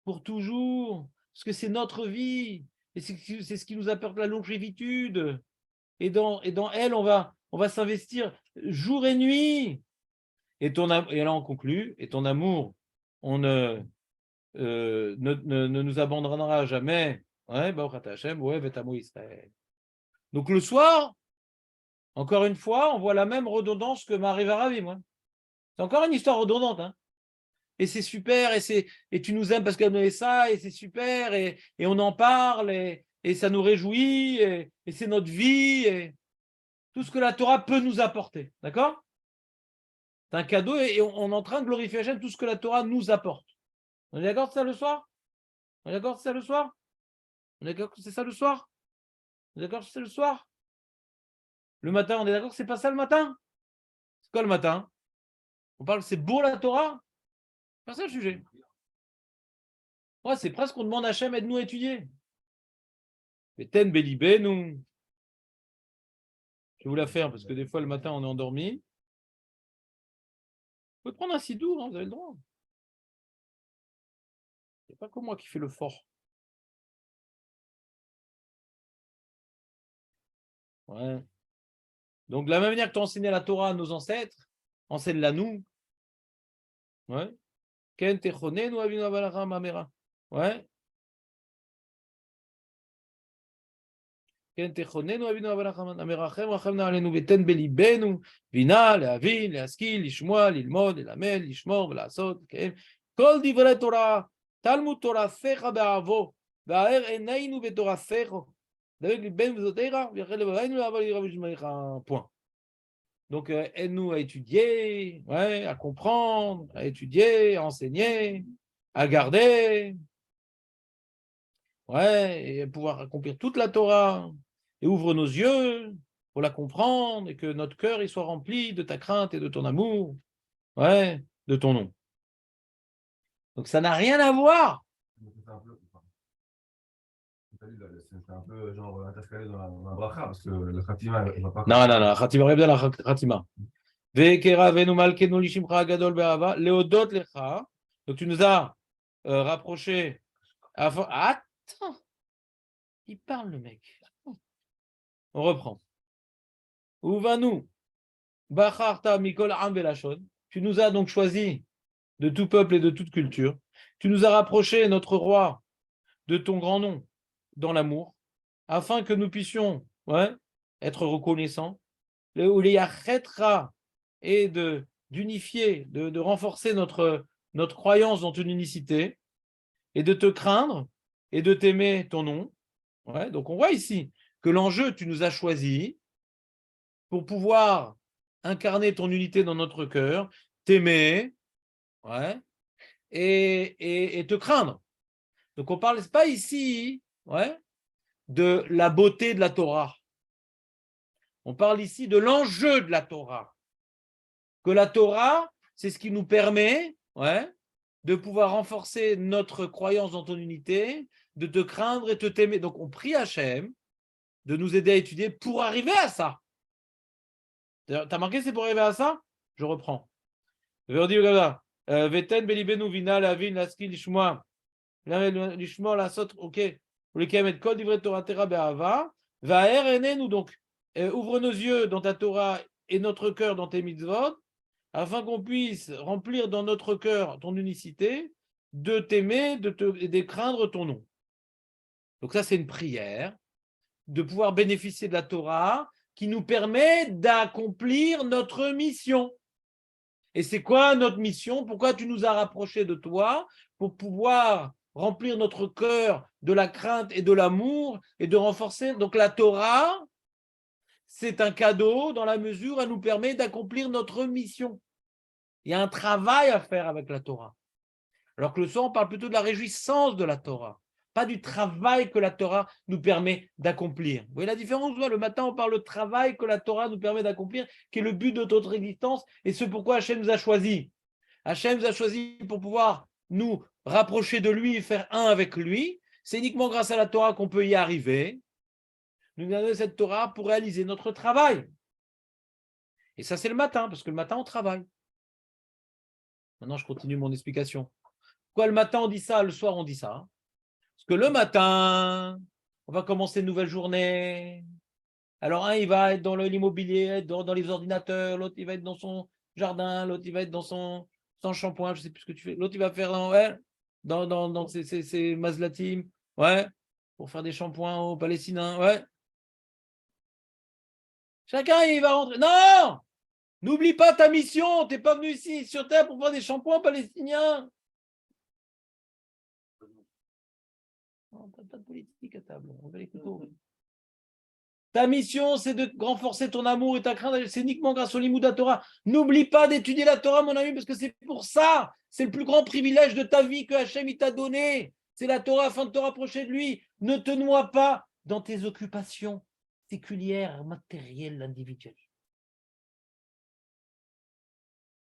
pour toujours, parce que c'est notre vie et c'est ce qui nous apporte la longévitude. Et dans elle, on va s'investir jour et nuit. Et là, on conclut, et ton amour, on ne nous abandonnera jamais. Ouais, Baruch Ata Hashem, ouais, Vetamo Israël. Donc le soir, encore une fois, on voit la même redondance que Marie Varavi, moi. C'est encore une histoire redondante, hein. Et c'est super, et tu nous aimes parce qu'elle nous fait ça, et c'est super, et on en parle, et ça nous réjouit, et c'est notre vie, et tout ce que la Torah peut nous apporter. D'accord? C'est un cadeau, et on est en train de glorifier Hachem, tout ce que la Torah nous apporte. On est d'accord, c'est ça le soir? On est d'accord, c'est ça le soir? On est d'accord que c'est ça le soir? On est d'accord que c'est le soir? Le matin, on est d'accord que c'est pas ça le matin? C'est quoi le matin? On parle, c'est beau la Torah? C'est pas ça le sujet. Ouais, c'est presque qu'on demande à Hachem, aide-nous à étudier. Ten Belibé, nous. Je vais vous la faire parce que des fois le matin on est endormi. Vous pouvez prendre un sidour, hein, vous avez le droit. C'est pas comme moi qui fais le fort. Ouais. Donc, de la même manière que tu as enseigné la Torah à nos ancêtres, enseigne-la nous. Ouais. Ken techonenu avinu avalacham amera. Ouais. Ken techonenu avinu avalacham amera. Chem rachem na'alenu veten belibenu bina lehavin lehaskil lishmoa lilmod lelamed lishmor velasot. Kol divrei Torah talmud torasecha be'avo ve'aer einaynu betorasecha. Point. Donc, aide-nous à étudier, ouais, à comprendre, à étudier, à enseigner, à garder, ouais, et à pouvoir accomplir toute la Torah. Et ouvre nos yeux pour la comprendre et que notre cœur il soit rempli de ta crainte et de ton amour, ouais, de ton nom. Donc, ça n'a rien à voir. C'est un peu genre intercalé dans la bracha, parce que la Khatima, elle va pas. Non, la Khatima, on revient à la Khatima. Donc, tu nous as rapproché. Attends, il parle le mec. On reprend. Uvanu, Bacharta Mikol Am Velashon. Tu nous as donc choisi de tout peuple et de toute culture. Tu nous as rapproché, notre roi, de ton grand nom dans l'amour, afin que nous puissions être reconnaissants. Et d'unifier, de renforcer notre croyance dans ton unicité, et de te craindre, et de t'aimer ton nom. Ouais, donc on voit ici que l'enjeu, tu nous as choisi pour pouvoir incarner ton unité dans notre cœur, t'aimer, ouais, et te craindre. Donc on ne parle pas ici de la beauté de la Torah. On parle ici de l'enjeu de la Torah. Que la Torah, c'est ce qui nous permet de pouvoir renforcer notre croyance dans ton unité, de te craindre et de t'aimer. Donc on prie Hachem de nous aider à étudier pour arriver à ça. Tu as marqué c'est pour arriver à ça? Je reprends. Veten belibenu vina lavin laski lishmoa lishmoa lasot ok ulekem et kol divrei Torah tera be'ava va'er enenu donc ouvre nos yeux dans ta Torah et notre cœur dans tes mitzvot afin qu'on puisse remplir dans notre cœur ton unicité, de t'aimer, et de craindre ton nom. Donc ça c'est une prière de pouvoir bénéficier de la Torah qui nous permet d'accomplir notre mission. Et c'est quoi notre mission? Pourquoi tu nous as rapprochés de toi? Pour pouvoir remplir notre cœur de la crainte et de l'amour et de renforcer. Donc la Torah, c'est un cadeau dans la mesure où elle nous permet d'accomplir notre mission. Il y a un travail à faire avec la Torah. Alors que le soir, on parle plutôt de la réjouissance de la Torah, pas du travail que la Torah nous permet d'accomplir. Vous voyez la différence? Le matin, on parle du travail que la Torah nous permet d'accomplir, qui est le but de notre existence et ce pourquoi Hachem nous a choisis. Hachem nous a choisis pour pouvoir nous rapprocher de lui et faire un avec lui. C'est uniquement grâce à la Torah qu'on peut y arriver. Nous avons cette Torah pour réaliser notre travail. Et ça, c'est le matin, parce que le matin, on travaille. Maintenant, je continue mon explication. Pourquoi le matin, on dit ça, le soir, on dit ça? Parce que le matin, on va commencer une nouvelle journée. Alors, un, il va être dans l'immobilier, dans les ordinateurs. L'autre, il va être dans son jardin. L'autre, il va être dans son shampoing. Je ne sais plus ce que tu fais. L'autre, il va faire dans ses mazlatim. Ouais, pour faire des shampoings aux Palestiniens. Ouais. Chacun, il va rentrer. Non! N'oublie pas ta mission. Tu n'es pas venu ici sur Terre pour faire des shampoings palestiniens. Non, pas de politique à table. On va les couteaux. Ta mission, c'est de renforcer ton amour et ta crainte. C'est uniquement grâce au Limouda Torah. N'oublie pas d'étudier la Torah, mon ami, parce que c'est pour ça. C'est le plus grand privilège de ta vie que Hachem il t'a donné. C'est la Torah afin de te rapprocher de lui. Ne te noie pas dans tes occupations séculières, matérielles, individuelles.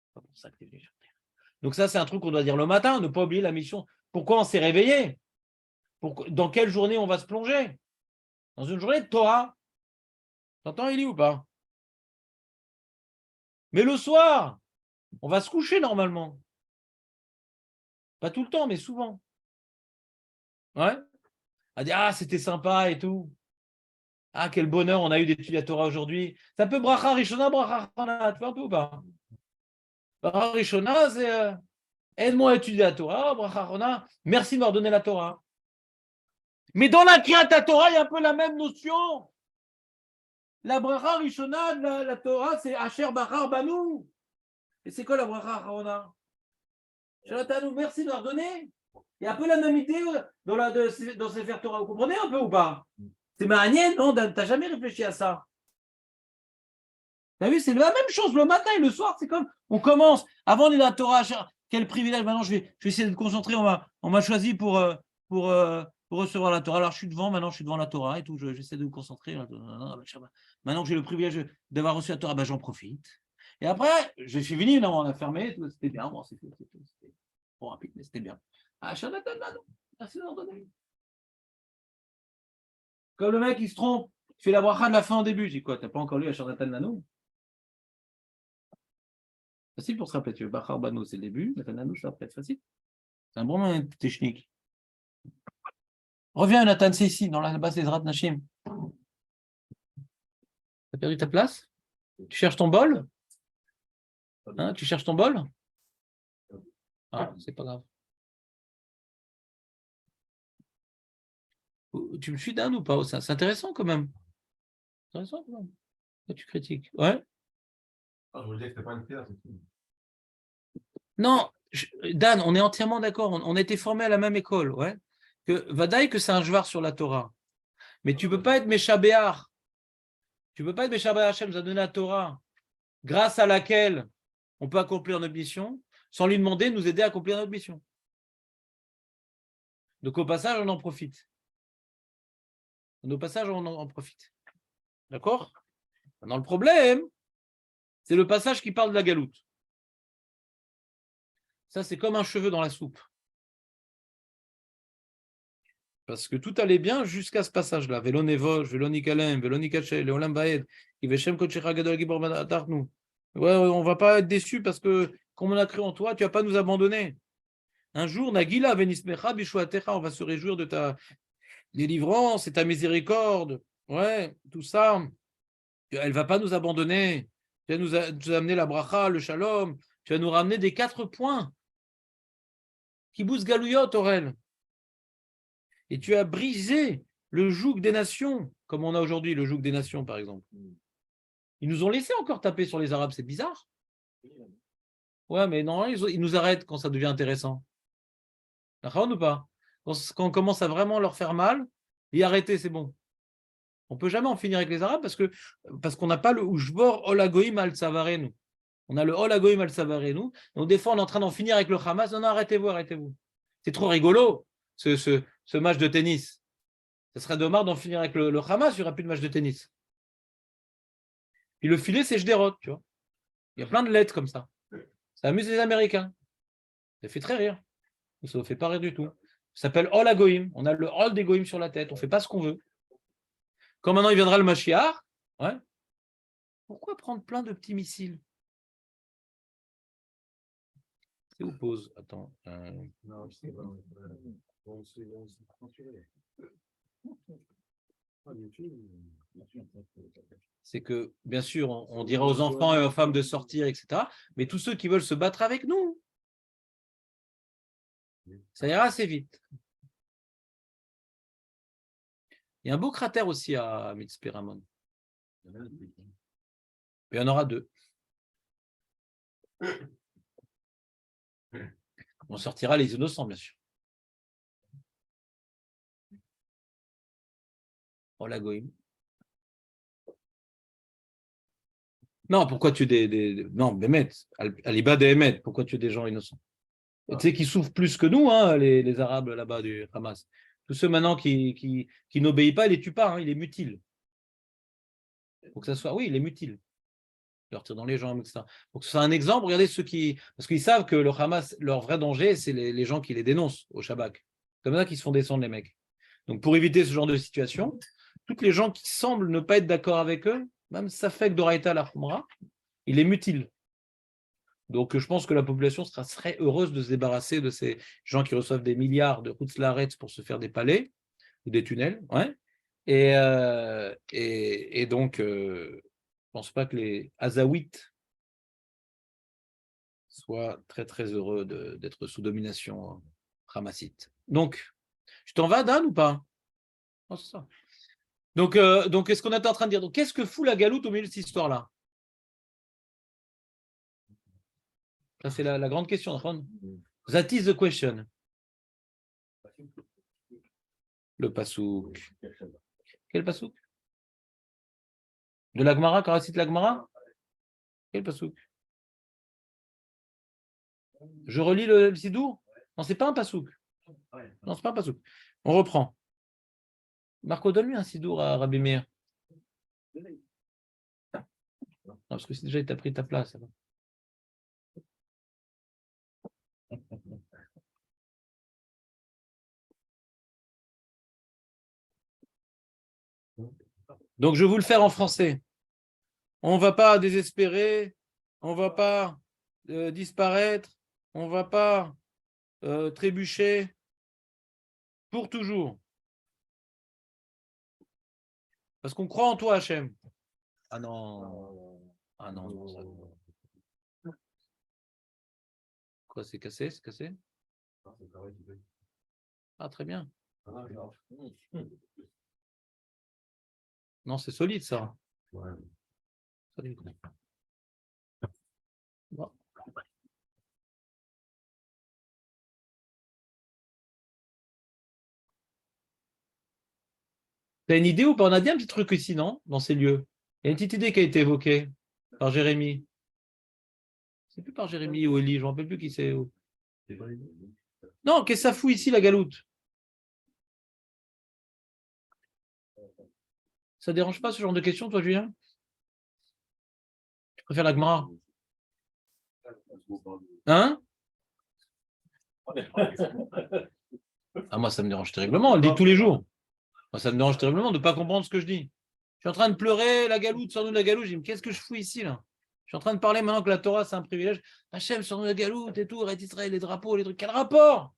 C'est pas pour ça que tu es venu sur Terre. Donc ça, c'est un truc qu'on doit dire le matin, ne pas oublier la mission. Pourquoi on s'est réveillé? Dans quelle journée on va se plonger? Dans une journée de Torah. T'entends, Élie, ou pas? Mais le soir, on va se coucher normalement. Pas tout le temps, mais souvent. Ouais. À dire, ah, c'était sympa et tout. Ah, quel bonheur on a eu d'étudier la Torah aujourd'hui. Ça peut bracha rishona, bracha rachana. Tu vois un peu ou pas? Bracha rishona, c'est aide-moi à étudier la Torah. Bracha rachana, merci de m'avoir donné la Torah. Mais dans la Kriyat Torah, il y a un peu la même notion. La bracha rishona de la Torah, c'est Asher Bachar Banu. Et c'est quoi la bracha rachana? Jonathan, merci de leur donner. Il y a un peu la même idée dans Sefer Torah. Vous comprenez un peu ou pas? C'est marrant, non? T'as jamais réfléchi à ça? T'as vu, c'est la même chose le matin et le soir. C'est comme on commence. Avant, on est dans la Torah. Quel privilège. Maintenant, je vais essayer de me concentrer. On m'a choisi pour recevoir la Torah. Alors, je suis devant la Torah et tout. J'essaie de me concentrer. Maintenant que j'ai le privilège d'avoir reçu la Torah, ben, j'en profite. Et après, je suis venu, on a fermé. C'était bien. Bon, c'était trop rapide, mais c'était bien. Ah, Jonathan, non. Merci de leur donner. Comme le mec, il se trompe. Il fait la bracha de la fin au début. Je dis quoi? T'as pas encore lu à Jonathan Nano? Facile pour se rappeler. Tu veux Bachar Bano, c'est le début. Nathan Nano, c'est après. Facile. C'est un bon moment technique. Reviens, Nathan, c'est ici, dans la base des Zrat Nashim. T'as perdu ta place? Tu cherches ton bol? Hein, tu cherches ton bol? Ah, c'est pas grave. Tu me suis Dan ou pas? C'est intéressant quand même. Intéressant quand même. Tu critiques. Ouais. Ah, je me disais que c'était pas une pierre, c'est tout. Non, Dan, on est entièrement d'accord. On a été formés à la même école, ouais. Vadaï que c'est un jvar sur la Torah. Mais tu ne peux pas être Méchabéar. Tu ne peux pas être Méchabéar. Hachem nous a donné la Torah, grâce à laquelle on peut accomplir notre mission, sans lui demander de nous aider à accomplir notre mission. Donc au passage, on en profite. Au passage, on en profite. D'accord? Maintenant, le problème, c'est le passage qui parle de la galoute. Ça, c'est comme un cheveu dans la soupe. Parce que tout allait bien jusqu'à ce passage-là. Velo nevosh, velo nikalem, velo nikaché, leolam baed, iveshem kochecha gadol gibor batarnu. Ouais, on ne va pas être déçus parce que, comme on a cru en toi, tu ne vas pas nous abandonner. Un jour, Nagila venismecha bishuatecha, on va se réjouir de ta délivrance et ta miséricorde. Ouais, tout ça. Elle ne va pas nous abandonner. Tu vas nous amener la bracha, le shalom. Tu vas nous ramener des 4 points. Kibbutz Galouyot, Aurel. Et tu as brisé le joug des nations, comme on a aujourd'hui le joug des nations, par exemple. Ils nous ont laissé encore taper sur les Arabes, c'est bizarre. Ouais, mais non, ils nous arrêtent quand ça devient intéressant. D'accord ou pas? Quand on commence à vraiment leur faire mal, et arrêter, c'est bon. On ne peut jamais en finir avec les Arabes parce qu'on n'a pas le Ujbor Olagoim al-Savarenu. On a le Olagoim al-Savarenu. Donc, des fois, on est en train d'en finir avec le Hamas. Non, non, arrêtez-vous, arrêtez-vous. C'est trop rigolo, ce match de tennis. Ce serait dommage d'en finir avec le Hamas, il n'y aura plus de match de tennis. Puis le filet, c'est Jderot, tu vois. Il y a plein de lettres comme ça. Ça amuse les Américains. Ça fait très rire. Ça ne fait pas rire du tout. Ça s'appelle Ol Hagoim. On a le Ol des Goïm sur la tête. On ne fait pas ce qu'on veut. Quand maintenant il viendra le Mashiach, ouais. Pourquoi prendre plein de petits missiles? C'est où pause? Attends. Non, je sais pas. C'est que, bien sûr, on dira aux enfants et aux femmes de sortir, etc. Mais tous ceux qui veulent se battre avec nous, ça ira assez vite. Il y a un beau cratère aussi à Mitzpeh Ramon. Il y en aura 2. On sortira les innocents, bien sûr. Oh la goïm. Non, pourquoi tu es Non, Bémet, Aliba des Hémet, pourquoi tu es des gens innocents? Tu sais qu'ils souffrent plus que nous, hein, les Arabes là-bas du Hamas. Tous ceux maintenant qui n'obéissent pas, ils les tuent pas, hein, ils les mutilent. Pour que ça soit, oui, ils les mutilent. Ils leur tirent dans les jambes, etc. Pour que ce soit un exemple, regardez ceux qui. Parce qu'ils savent que le Hamas, leur vrai danger, c'est les gens qui les dénoncent au Shabbat. Comme ça qu'ils se font descendre les mecs. Donc pour éviter ce genre de situation, toutes les gens qui semblent ne pas être d'accord avec eux, même ça fait que d'Oraïta la Khumra, ils les mutilent. Donc je pense que la population serait heureuse de se débarrasser de ces gens qui reçoivent des milliards de Hutzlaretz pour se faire des palais ou des tunnels. Ouais. Et donc, je ne pense pas que les Azaouites soient très très heureux d'être sous domination hamassite. Donc, tu t'en vas, Dan, ou pas? Oh, c'est ça. Donc, qu'est-ce qu'on est en train de dire? Donc, qu'est-ce que fout la galoute au milieu de cette histoire-là? Ça, c'est la grande question. That is the question. Le pasouk. Quel pasouk? De la Gemara, quand on cite la Gemara? Quel pasouk? Je relis le Sidour? Non, c'est pas un pasouk. Non, c'est pas un pasouk. On reprend. Marco, donne-lui un Sidour à Rabbi Meir. Non, parce que c'est déjà, il t'a pris ta place. Alors. Donc, je vais vous le faire en français. On ne va pas désespérer, on ne va pas disparaître, on ne va pas trébucher pour toujours. Parce qu'on croit en toi, Hachem. Ah non. Ah non, non. Ça... Quoi, c'est cassé? C'est cassé? Ah, très bien. Non, c'est solide, ça. Ouais. Solide. Bon. T'as une idée ou pas? On a dit un petit truc ici, non? Dans ces lieux. Il y a une petite idée qui a été évoquée par Jérémie. C'est plus par Jérémie ou Élie, je ne me rappelle plus qui c'est. Non, qu'est-ce que ça fout ici, la galoute? Ça ne dérange pas ce genre de questions, toi, Julien? Tu préfères la Gemara? Hein? Ah, moi, ça me dérange terriblement. On le dit tous les jours. Moi, ça me dérange terriblement de ne pas comprendre ce que je dis. Je suis en train de pleurer, la galoute, sors-nous de la galoute. Je dis, mais qu'est-ce que je fous ici, là? Je suis en train de parler maintenant que la Torah, c'est un privilège. Hachem, sors-nous de la galoute et tout, Ret Israël, les drapeaux, les trucs. Quel rapport?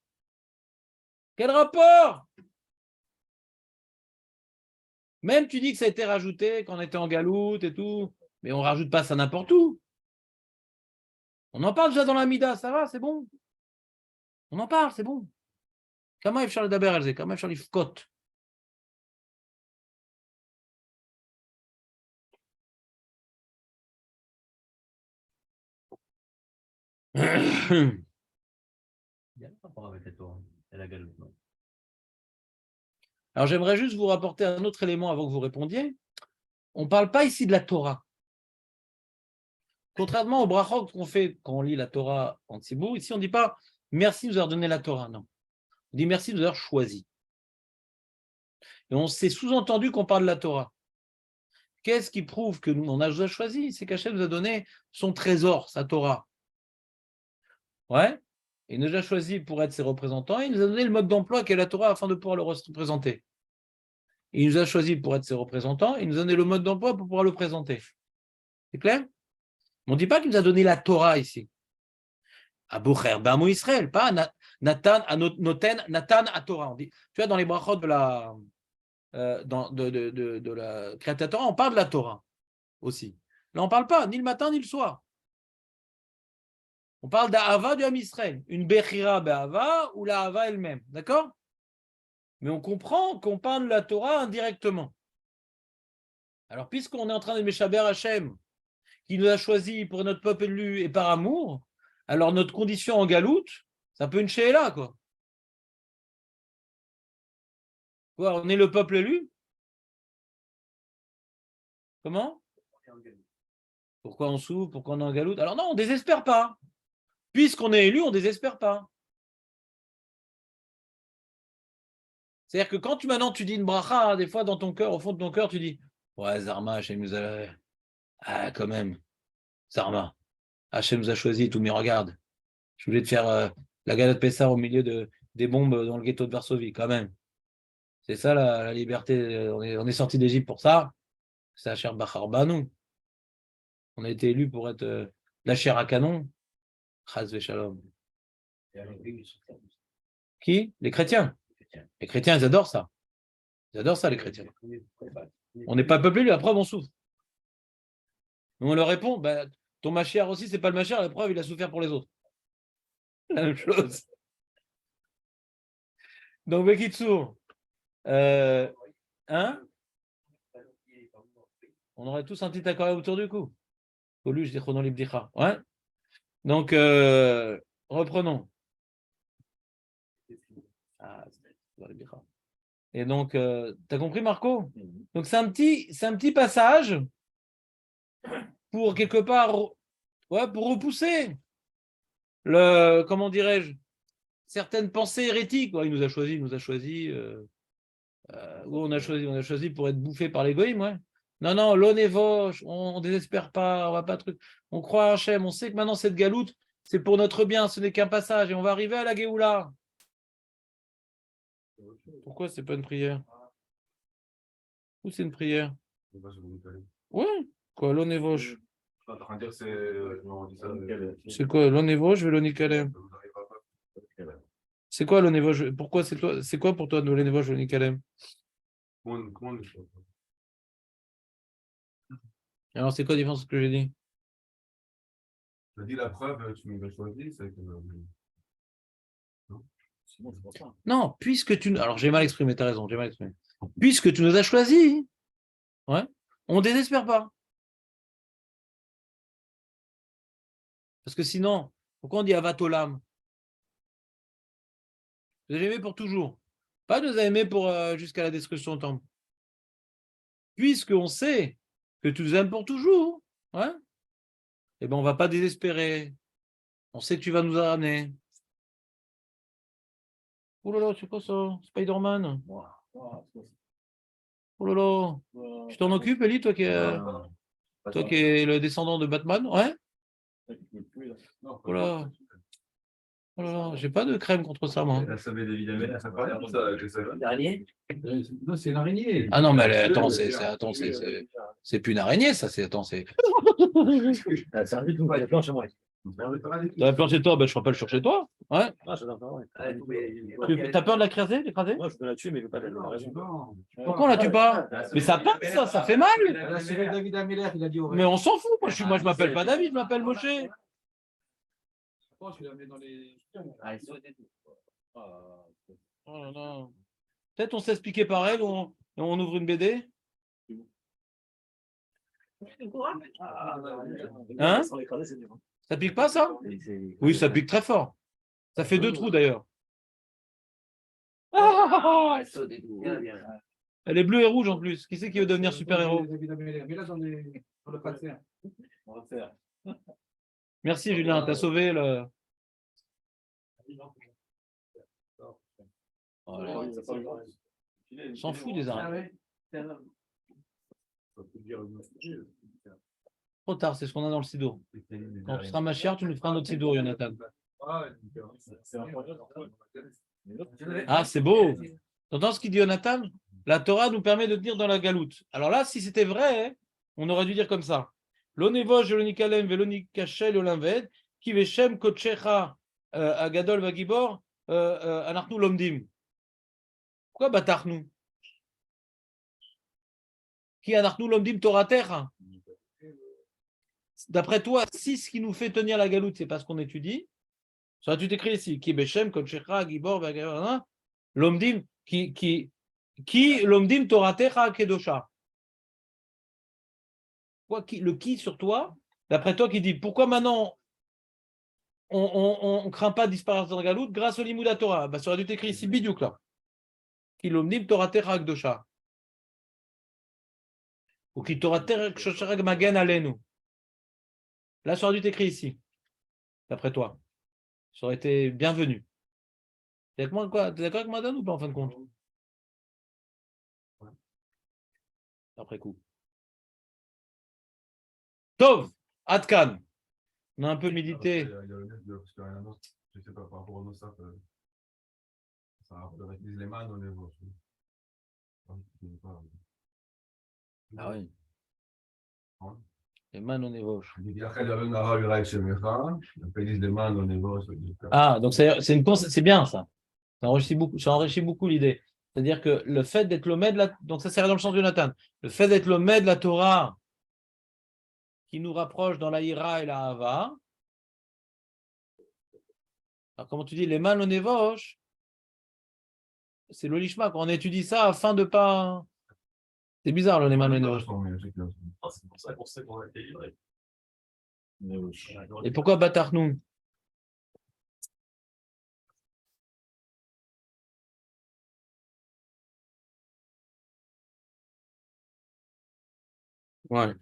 Quel rapport? Même tu dis que ça a été rajouté quand on était en galoute et tout, mais on ne rajoute pas ça n'importe où. On en parle déjà dans la Mida, ça va, c'est bon. On en parle, c'est bon. Comment Efchar Daber Elze? Comment Efchar Lifkot? Alors j'aimerais juste vous rapporter un autre élément avant que vous répondiez. On ne parle pas ici de la Torah. Contrairement au brachot qu'on fait quand on lit la Torah en Tzibour, ici on ne dit pas merci de nous avoir donné la Torah, non. On dit merci de nous avoir choisi. Et on s'est sous-entendu qu'on parle de la Torah. Qu'est-ce qui prouve que nous on a choisi? C'est qu'Hachem nous a donné son trésor, sa Torah. Ouais. Il nous a choisi pour être ses représentants, il nous a donné le mode d'emploi qu'est la Torah afin de pouvoir le représenter. Il nous a choisi pour être ses représentants, il nous a donné le mode d'emploi pour pouvoir le présenter. C'est clair? On ne dit pas qu'il nous a donné la Torah ici. Aboucher, Bamo Israël, pas Nathan, Noten, Nathan à Torah. On dit, tu vois, dans les brachot de la, de la Kriyat Torah, on parle de la Torah aussi. Là, on ne parle pas ni le matin ni le soir. On parle d'Ahava du Ham Israël, une Bechira Be'ahava ou la Ahava elle-même, d'accord? Mais on comprend qu'on parle de la Torah indirectement. Alors, puisqu'on est en train de Meshaber Hashem, qui nous a choisis pour notre peuple élu et par amour, alors notre condition en galoute, c'est un peu une she'ela, quoi. Quoi, on est le peuple élu? Comment? Pourquoi on souffre? Pourquoi on est en galoute? Alors non, on ne désespère pas. Puisqu'on est élu, on ne désespère pas. C'est-à-dire que quand maintenant tu dis une bracha, des fois dans ton cœur, au fond de ton cœur, tu dis ouais, Zarma, Hachem nous a. Ah, quand même, Zarma, Hachem nous a choisi, tout, mais regarde, je voulais te faire la galette Pessar au milieu des bombes dans le ghetto de Varsovie, quand même. C'est ça la liberté. On est sorti d'Égypte pour ça. C'est Asher Bachar Banou. On a été élus pour être la chair à canon. Chaz Veshalom. Qui? Les chrétiens. Les chrétiens, ils adorent ça. Ils adorent ça, les chrétiens. On n'est pas peuplé, la preuve, on souffre. On leur répond, bah, ton Mashiach aussi, c'est pas le Mashiach, la preuve, il a souffert pour les autres. La même chose. Donc, Bekitsour, hein? On aurait tous un petit accord autour du cou. Coluche, des chrono libdicha. Ouais. Donc, reprenons. Et donc, tu as compris, Marco? Donc, c'est un petit passage pour quelque part, ouais, pour repousser comment dirais-je, certaines pensées hérétiques. Ouais, il nous a choisi. On a choisi pour être bouffé par l'égoïsme, ouais. Non, l'onévoche, on ne désespère pas, on va pas truc. On croit à Hachem, on sait que maintenant cette galoute, c'est pour notre bien, ce n'est qu'un passage et on va arriver à la Géoula. Pourquoi c'est pas une prière? Ou c'est une prière? Oui, quoi, l'onévoche. C'est quoi, l'onévoche, Vélonikalem? C'est quoi l'onévoche? Pourquoi c'est toi? C'est quoi pour toi de l'onévoche, Vélonikalem? Alors, c'est quoi la différence de ce que j'ai dit? Tu as dit la preuve, tu nous as choisi, c'est que. Non, puisque tu. Alors, j'ai mal exprimé, tu as raison, j'ai mal exprimé. Puisque tu nous as choisis, ouais, on ne désespère pas. Parce que sinon, pourquoi on dit Avatolam? Vous avez aimé pour toujours. Pas nous a aimé pour jusqu'à la destruction du temple. Puisqu'on sait que tu nous aimes pour toujours, ouais, eh ben, on ne va pas désespérer. On sait que tu vas nous ramener. Oh là là, c'est quoi ça? Spider-Man? Oh là là. Tu t'en occupes, Eli, toi qui es le descendant de Batman? Ouais? Oh là. Oh là là, j'ai pas de crème contre ça, moi. Non, c'est une araignée. Ah non, mais attends, c'est plus une araignée, ça. Attends, c'est. T'as peur chez toi, ben, je serai pas le chercher toi. Ouais. T'as peur de l'écraser? Moi, je peux la tuer, mais je veux pas la raison. Pourquoi on la tue pas? Mais ça passe, ça fait mal. David Ameller, il a dit Mais on s'en fout. Moi, je m'appelle pas David, je m'appelle Moshe. Je la mets dans les. Oh là là. Peut-être on s'expliquait pareil, on ouvre une BD. Hein? Ça pique pas, ça? Oui, ça pique très fort. Ça fait 2 trous d'ailleurs. Elle est bleue et rouge en plus. Qui c'est qui veut devenir super-héros? Merci Julien, t'as sauvé le. On s'en fout des araignées. Trop tard, c'est ce qu'on a dans le Sidour. Quand tu seras ma chère, tu nous feras notre Sidour, Jonathan. Ah, c'est beau. T'entends ce qu'il dit Jonathan? La Torah nous permet de tenir dans la galoute. Alors là, si c'était vrai, on aurait dû dire comme ça. L'onevosh, l'onikalem, velonikachel, olinved, qui veshem kochecha agadol vagibor, anarnu lomdim. Pourquoi batarnu? Qui anarnu lomdim toratecha? D'après toi, si ce qui nous fait tenir la galoute, c'est parce qu'on étudie, ça tu t'écris ici, qui beshem kochecha gibor vagibor, lomdim, qui lomdim toratecha kedosha. Quoi, le qui sur toi, D'après toi, qui dit pourquoi maintenant on ne craint pas de disparaître dans la galoute grâce au Limouda Torah. Bah, ça aurait dû être écrit ici, bidiouk là. Qui l'omnib Torah Terag Dosha. Ou qui Torah Terag Shosharag Magen Alenu. Là, ça aurait dû être écrit ici. D'après toi. Ça aurait été bienvenu. T'es d'accord avec moi, Dan, ou pas en fin de compte? Après coup. Tov, Atkan. On a un peu médité. Il y a le net de, parce qu'il y a un autre, je ne sais pas, par rapport au Nosaf, ça utilise les mains dans les voix. Ah oui. Les mains non évoches. Ah, donc c'est bien ça. Ça enrichit beaucoup l'idée. C'est-à-dire que le fait d'être l'Omed, donc ça sert dans le sens de Nathan, le fait d'être l'Omed, la Torah, qui nous rapproche dans la Ira et la Hava. Alors, comment tu dis, les mains non évoches, c'est l'olishma, quand on étudie ça afin de pas. C'est bizarre, le mains non évoches. C'est pour ça qu'on sait qu'on a été livré. Et pourquoi Batarnou? Ouais.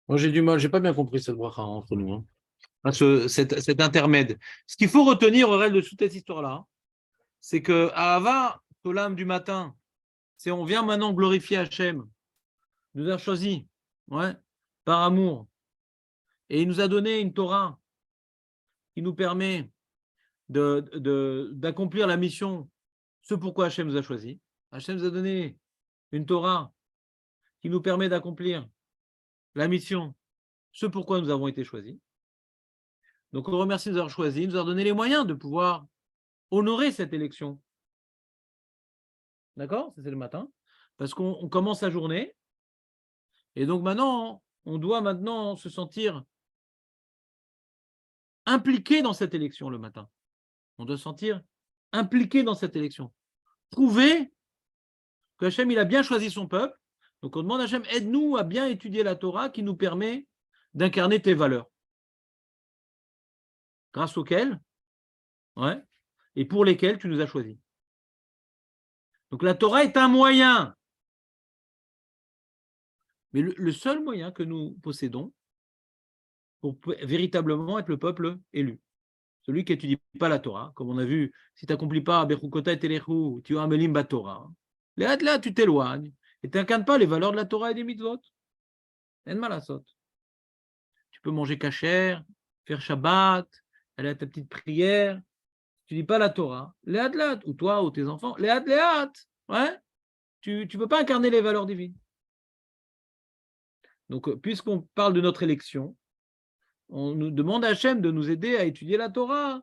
Moi, j'ai du mal, j'ai pas bien compris cette bracha entre nous. Hein. Cet intermède. Ce qu'il faut retenir au règle de toute cette histoire-là, c'est que à Ava, l'âme du matin, c'est on vient maintenant glorifier Hachem. Il nous a choisi, ouais, par amour. Et il nous a donné une Torah qui nous permet d'accomplir la mission, ce pourquoi Hachem nous a choisi. Hachem nous a donné une Torah qui nous permet d'accomplir la mission, ce pourquoi nous avons été choisis. Donc on le remercie de nous avoir choisis, nous avoir donné les moyens de pouvoir honorer cette élection. D'accord? Ça c'est le matin. Parce qu'on commence la journée. Et donc maintenant, on doit maintenant se sentir impliqué dans cette élection le matin. On doit se sentir impliqué dans cette élection. Prouver que Hachem, il a bien choisi son peuple. Donc on demande à Hachem, aide-nous à bien étudier la Torah qui nous permet d'incarner tes valeurs. Grâce auxquelles, ouais, et pour lesquelles tu nous as choisis. Donc la Torah est un moyen. Mais le seul moyen que nous possédons pour véritablement être le peuple élu. Celui qui n'étudie pas la Torah, comme on a vu, si tu n'accomplis pas Bechukota et Telechu, tu as un Melim Torah. Là, tu t'éloignes et tu n'incarnes pas les valeurs de la Torah et des mitzvot. En malasot. Tu peux manger kasher, faire Shabbat, aller à ta petite prière. Tu ne dis pas la Torah. Léat, ou toi, ou tes enfants. Léat. Ouais. Tu ne peux pas incarner les valeurs divines. Donc, puisqu'on parle de notre élection, on nous demande à Hachem de nous aider à étudier la Torah.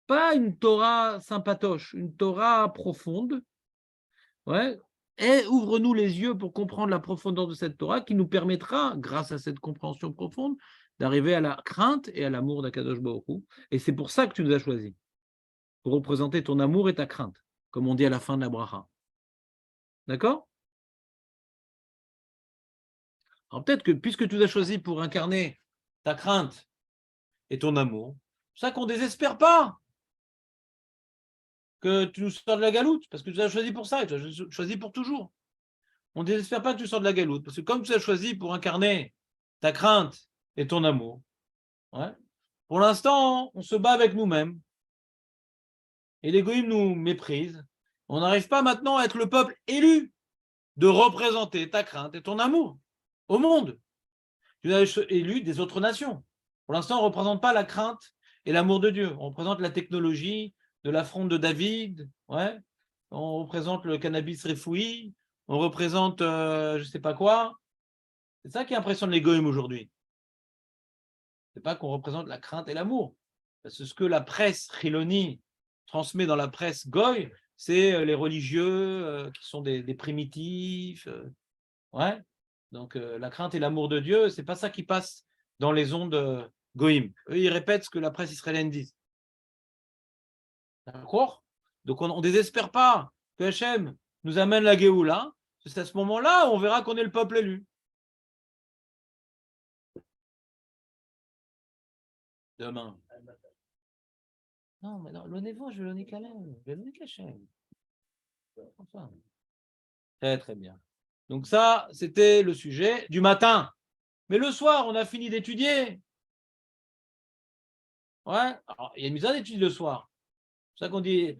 Pas une Torah sympatoche, une Torah profonde. Ouais. Et ouvre-nous les yeux pour comprendre la profondeur de cette Torah qui nous permettra, grâce à cette compréhension profonde, d'arriver à la crainte et à l'amour d'Akadosh Baruch Hu. Et c'est pour ça que tu nous as choisis, pour représenter ton amour et ta crainte, comme on dit à la fin de la bracha. D'accord? Alors peut-être que puisque tu nous as choisis pour incarner ta crainte et ton amour, c'est ça qu'on ne désespère pas que tu nous sors de la galoute, parce que tu as choisi pour ça, et tu as choisi pour toujours. On ne désespère pas que tu sors de la galoute, parce que comme tu as choisi pour incarner ta crainte et ton amour, ouais, pour l'instant, on se bat avec nous-mêmes, et l'égoïsme nous méprise. On n'arrive pas maintenant à être le peuple élu de représenter ta crainte et ton amour au monde. Tu es élu des autres nations. Pour l'instant, on ne représente pas la crainte et l'amour de Dieu. On représente la technologie de la fronde de David, ouais. On représente le cannabis refoui, on représente je ne sais pas quoi. C'est ça qui impressionne les goïms aujourd'hui. C'est pas qu'on représente la crainte et l'amour. Parce que ce que la presse Chiloni transmet dans la presse goy, c'est les religieux qui sont des primitifs. Ouais. Donc la crainte et l'amour de Dieu, c'est pas ça qui passe dans les ondes goïm. Eux, ils répètent ce que la presse israélienne dit. D'accord? Donc on ne désespère pas que Hachem nous amène la Géoula. C'est à ce moment-là où on verra qu'on est le peuple élu. Demain. Non, mais non, le Nevo, je vais le donner qu'à l'aime. Je vais le donner qu'à Hachem. Enfin. Très, très bien. Donc ça, c'était le sujet du matin. Mais le soir, on a fini d'étudier. Ouais. Alors, il y a une mise d'études le soir. C'est ça qu'on dit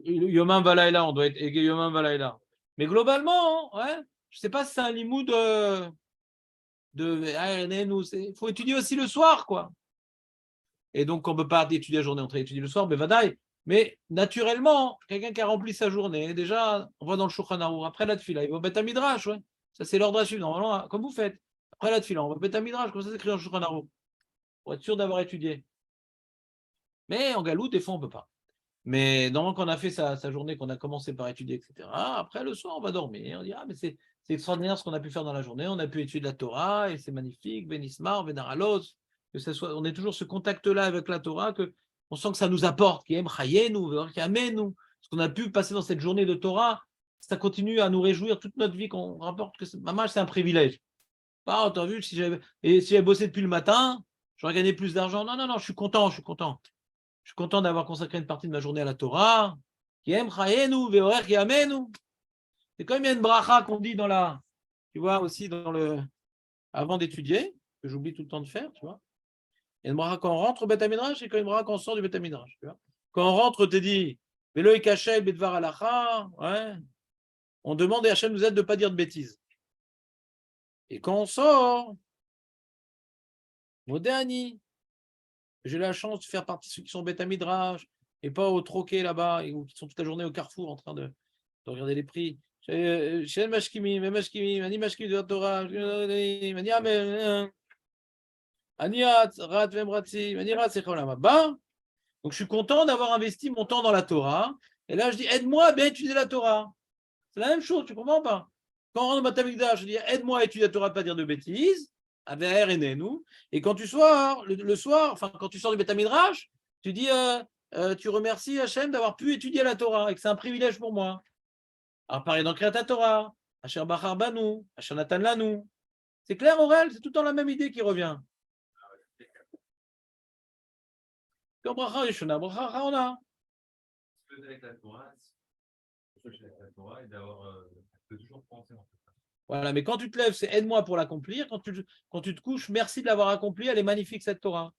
Yomam Valaïla, on doit être Yomam Valaïla. Mais globalement, ouais, je ne sais pas si c'est un limoud il faut étudier aussi le soir, quoi. Et donc, on ne peut pas étudier la journée, on étudier le soir, mais naturellement, quelqu'un qui a rempli sa journée, déjà, on va dans le Shulchan Arour, après la tefila, il va au Beth Midrash, ouais. Ça, c'est l'ordre à suivre, normalement, comme vous faites. Après la tefila, on va au Beth Midrash, comme ça, c'est écrit dans le Shulchan Arour, pour être sûr d'avoir étudié. Mais en Galoute, des fois, on ne peut pas. Mais normalement, quand on a fait sa journée, qu'on a commencé par étudier, etc., après, le soir, on va dormir. On dit, ah, mais c'est extraordinaire ce qu'on a pu faire dans la journée. On a pu étudier la Torah, et c'est magnifique, Ben Ismar, Ben Aralos, que ça soit, on est toujours ce contact-là avec la Torah, que on sent que ça nous apporte, qui aime Chayenu, qui amène ce qu'on a pu passer dans cette journée de Torah, ça continue à nous réjouir toute notre vie, qu'on rapporte que maman, c'est un privilège. Ah, t'as vu, si j'avais bossé depuis le matin, j'aurais gagné plus d'argent. Non, non, non, je suis content, je suis content. Je suis content d'avoir consacré une partie de ma journée à la Torah. Qui aime Chayenu, Veorer, qui amène. C'est comme il y a une bracha qu'on dit dans la, tu vois, aussi dans le, avant d'étudier, que j'oublie tout le temps de faire, tu vois. Il y a une bracha quand on rentre au Beth Midrash et quand une bracha quand on sort du Beth Midrash, tu vois. Quand on rentre, te dit, Velo et Kachel, Bedvar Alacha, ouais. On demande à Hachem nous aide de ne pas dire de bêtises. Et quand on sort, Modéani, j'ai la chance de faire partie de ceux qui sont au Beth Midrash et pas au troquet là-bas, ou qui sont toute la journée au carrefour en train de regarder les prix. Chez Mashkimi, Mani Mashkimi de la Torah, Mani Amen, Aniat, Rat Vemratzi, Mani Rat Secholama. Donc je suis content d'avoir investi mon temps dans la Torah. Et là je dis aide-moi à bien étudier la Torah. C'est la même chose, tu comprends pas? Quand on rentre dans Beth Amikdash, je dis aide-moi à étudier la Torah, pas dire de bêtises. Aver et nous. Et quand tu sors le soir, enfin quand tu sors du Beth Midrash, tu dis tu remercies Hachem d'avoir pu étudier la Torah et que c'est un privilège pour moi. Alors pareil dans Kriyat Torah, Asher Bachar Banu, Asher Natan Lanu. C'est clair, Aurel? C'est tout le temps la même idée qui revient. Comme Bracha Yeshona, Bracha Raona. Avec la Torah et d'avoir de toujours penser en fait. Voilà, mais quand tu te lèves, c'est aide-moi pour l'accomplir. Quand tu te couches, merci de l'avoir accompli. Elle est magnifique cette Torah.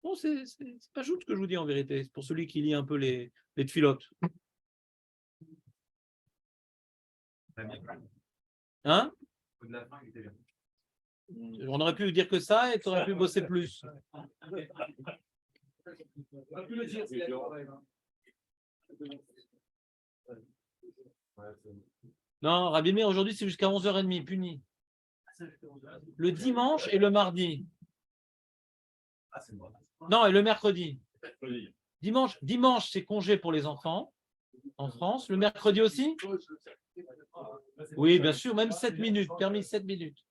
Bon, c'est pas juste ce que je vous dis en vérité. C'est pour celui qui lit un peu les tfilotes. Hein? On aurait pu vous dire que ça et tu aurais pu bosser plus. Non, Rabbi Meir, aujourd'hui, c'est jusqu'à 11h30, puni. Le dimanche et le mardi. Non, et le mercredi. Dimanche, c'est congé pour les enfants en France. Le mercredi aussi? Oui, bien sûr, même 7 minutes, permis 7 minutes.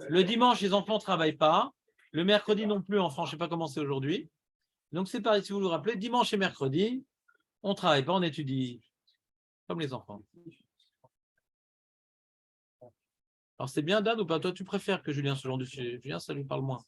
Le dimanche, les enfants ne travaillent pas. Le mercredi non plus en France, je ne sais pas comment c'est aujourd'hui. Donc c'est pareil, si vous vous rappelez, dimanche et mercredi, on ne travaille pas, on étudie comme les enfants. Alors c'est bien, Dan, ou pas? Toi, tu préfères que Julien ce genre de sujet? Julien, ça lui parle moins.